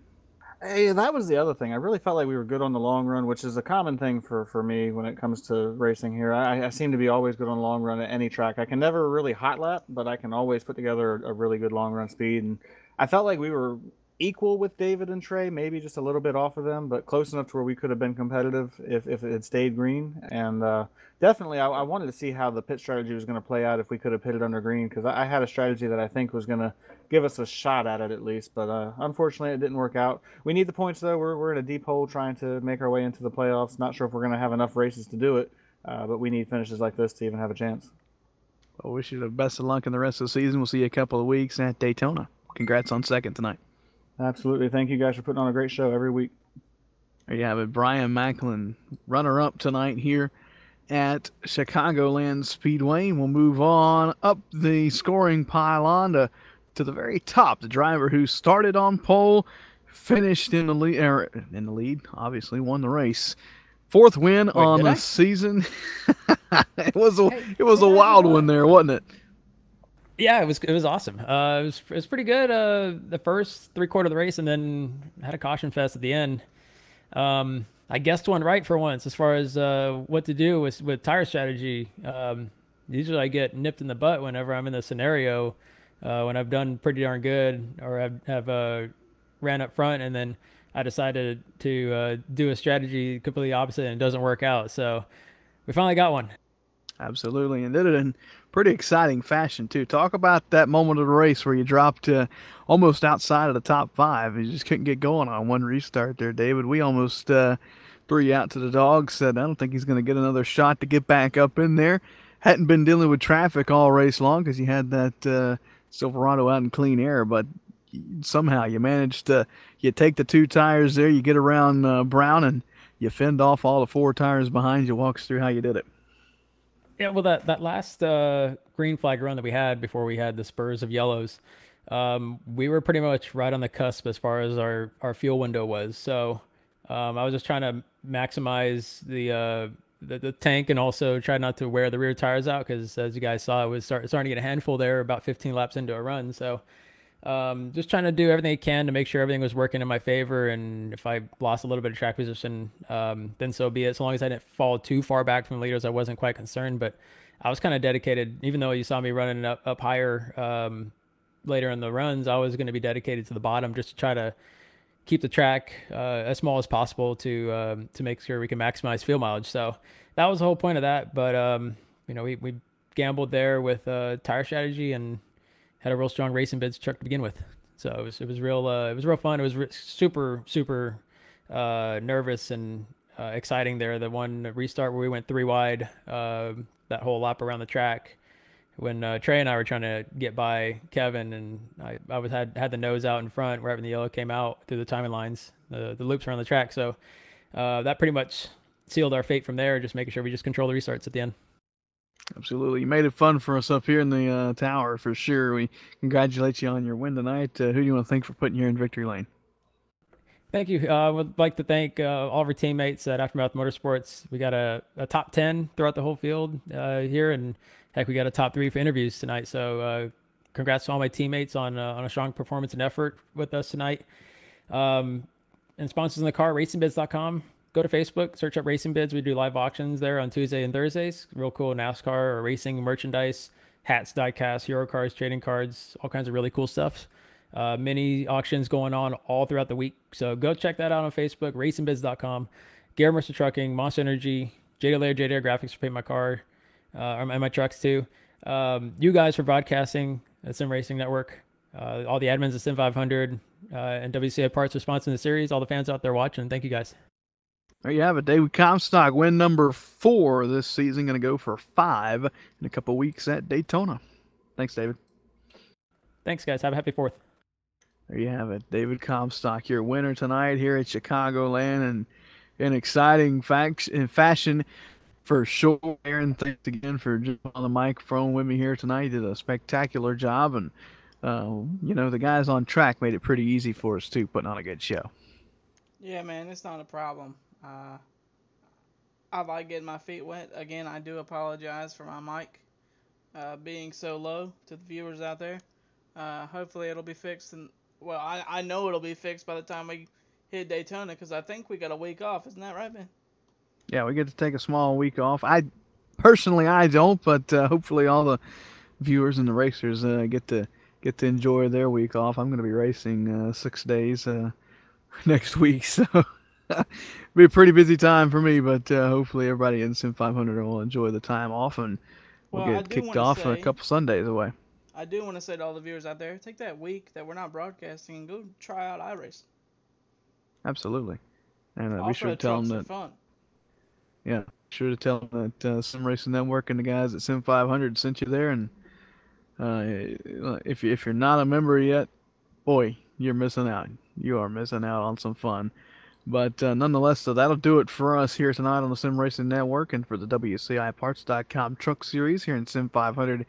Hey, that was the other thing. I really felt like we were good on the long run, which is a common thing for me when it comes to racing here. I seem to be always good on the long run at any track. I can never really hot lap, but I can always put together a really good long run speed. And I felt like we were equal with David and Trey, maybe just a little bit off of them, but close enough to where we could have been competitive if it had stayed green. And definitely, I wanted to see how the pit strategy was going to play out if we could have pitted under green, because I had a strategy that I think was going to give us a shot at it at least. But unfortunately, it didn't work out. We need the points, though. We're in a deep hole trying to make our way into the playoffs. Not sure if we're going to have enough races to do it, but we need finishes like this to even have a chance.
Well, wish you the best of luck in the rest of the season. We'll see you a couple of weeks at Daytona. Congrats on second tonight.
Absolutely. Thank you guys for putting on a great show every week.
There you have it. Brian Macklin, runner-up tonight here at Chicagoland Speedway. We'll move on up the scoring pylon to the very top. The driver who started on pole, finished in the lead, obviously won the race. Fourth win on the season. It was a wild one there, wasn't it?
Yeah, it was awesome. It was pretty good. The first three-quarter of the race, and then had a caution fest at the end. I guessed one right for once as far as what to do with tire strategy. Usually I get nipped in the butt whenever I'm in the scenario when I've done pretty darn good or have ran up front, and then I decided to do a strategy completely opposite and it doesn't work out. So we finally got one.
Absolutely, and did it in pretty exciting fashion, too. Talk about that moment of the race where you dropped almost outside of the top five. You just couldn't get going on one restart there, David. We almost threw you out to the dogs, said, I don't think he's going to get another shot to get back up in there. Hadn't been dealing with traffic all race long because you had that Silverado out in clean air, but somehow you managed to take the two tires there, you get around Brown, and you fend off all the four tires behind you. Walk us through how you did it.
Yeah, well, that last green flag run that we had before we had the spurs of yellows, we were pretty much right on the cusp as far as our fuel window was. So I was just trying to maximize the tank and also try not to wear the rear tires out because, as you guys saw, it was starting to get a handful there about 15 laps into a run. So just trying to do everything I can to make sure everything was working in my favor. And if I lost a little bit of track position, then so be it. So long as I didn't fall too far back from the leaders, I wasn't quite concerned. But I was kind of dedicated, even though you saw me running up higher later in the runs, I was going to be dedicated to the bottom just to try to keep the track as small as possible to make sure we can maximize fuel mileage. So that was the whole point of that. But we gambled there with tire strategy and had a real strong racing bids truck to begin with. So it was real fun. It was super nervous and exciting there. The one restart where we went three wide that whole lap around the track when Trey and I were trying to get by Kevin, and I had the nose out in front right when the yellow came out through the timing lines, the loops around the track. So that pretty much sealed our fate from there, just making sure we just control the restarts at the end.
Absolutely. You made it fun for us up here in the tower for sure. We congratulate you on your win tonight. Who do you want to thank for putting you in victory lane?
Thank you. I would like to thank all of our teammates at Aftermath Motorsports. We got a top 10 throughout the whole field here, and heck, we got a top 3 for interviews tonight. So congrats to all my teammates on a strong performance and effort with us tonight. And sponsors in the car, racingbids.com. Go to Facebook, search up Racing Bids. We do live auctions there on Tuesday and Thursdays. Real cool NASCAR or racing merchandise, hats, diecast, hero cars, trading cards, all kinds of really cool stuff. Mini auctions going on all throughout the week. So go check that out on Facebook, racingbids.com. Gary Mercer Trucking, Monster Energy, JD Graphics for paint my car and my trucks too. You guys for broadcasting at Sim Racing Network. All the admins at Sim500 and WCI Parts for sponsoring the series. All the fans out there watching. Thank you guys.
There you have it. David Comstock, win number 4 this season. Going to go for 5 in a couple weeks at Daytona. Thanks, David.
Thanks, guys. Have a happy 4th.
There you have it. David Comstock, your winner tonight here at Chicagoland, and in exciting fashion for sure. Aaron, thanks again for jumping on the microphone with me here tonight. You did a spectacular job, and the guys on track made it pretty easy for us too, putting on a good show.
Yeah, man, it's not a problem. I like getting my feet wet. Again, I do apologize for my mic being so low to the viewers out there. Hopefully it'll be fixed, and well, I know it'll be fixed by the time we hit Daytona, because I think we got a week off. Isn't that right, man?
Yeah, we get to take a small week off. I don't, but hopefully all the viewers and the racers get to enjoy their week off. I'm going to be racing 6 days next week, so be a pretty busy time for me, but hopefully everybody in Sim500 will enjoy the time off, and we'll get kicked off a couple Sundays away.
I do want to say to all the viewers out there, take that week that we're not broadcasting and go try out iRacing.
Absolutely. And be sure to tell them that.
Fun.
Yeah, be sure to tell them that Sim Racing Network and the guys at Sim500 sent you there. And if you're not a member yet, boy, you're missing out. You are missing out on some fun. But nonetheless, so that'll do it for us here tonight on the Sim Racing Network and for the WCIparts.com Truck Series here in Sim500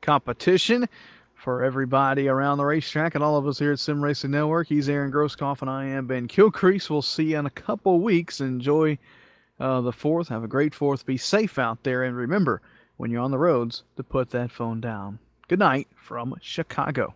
competition. For everybody around the racetrack and all of us here at Sim Racing Network, he's Aaron Grosskopf and I am Ben Kilcrease. We'll see you in a couple weeks. Enjoy the 4th. Have a great 4th. Be safe out there. And remember, when you're on the roads, to put that phone down. Good night from Chicago.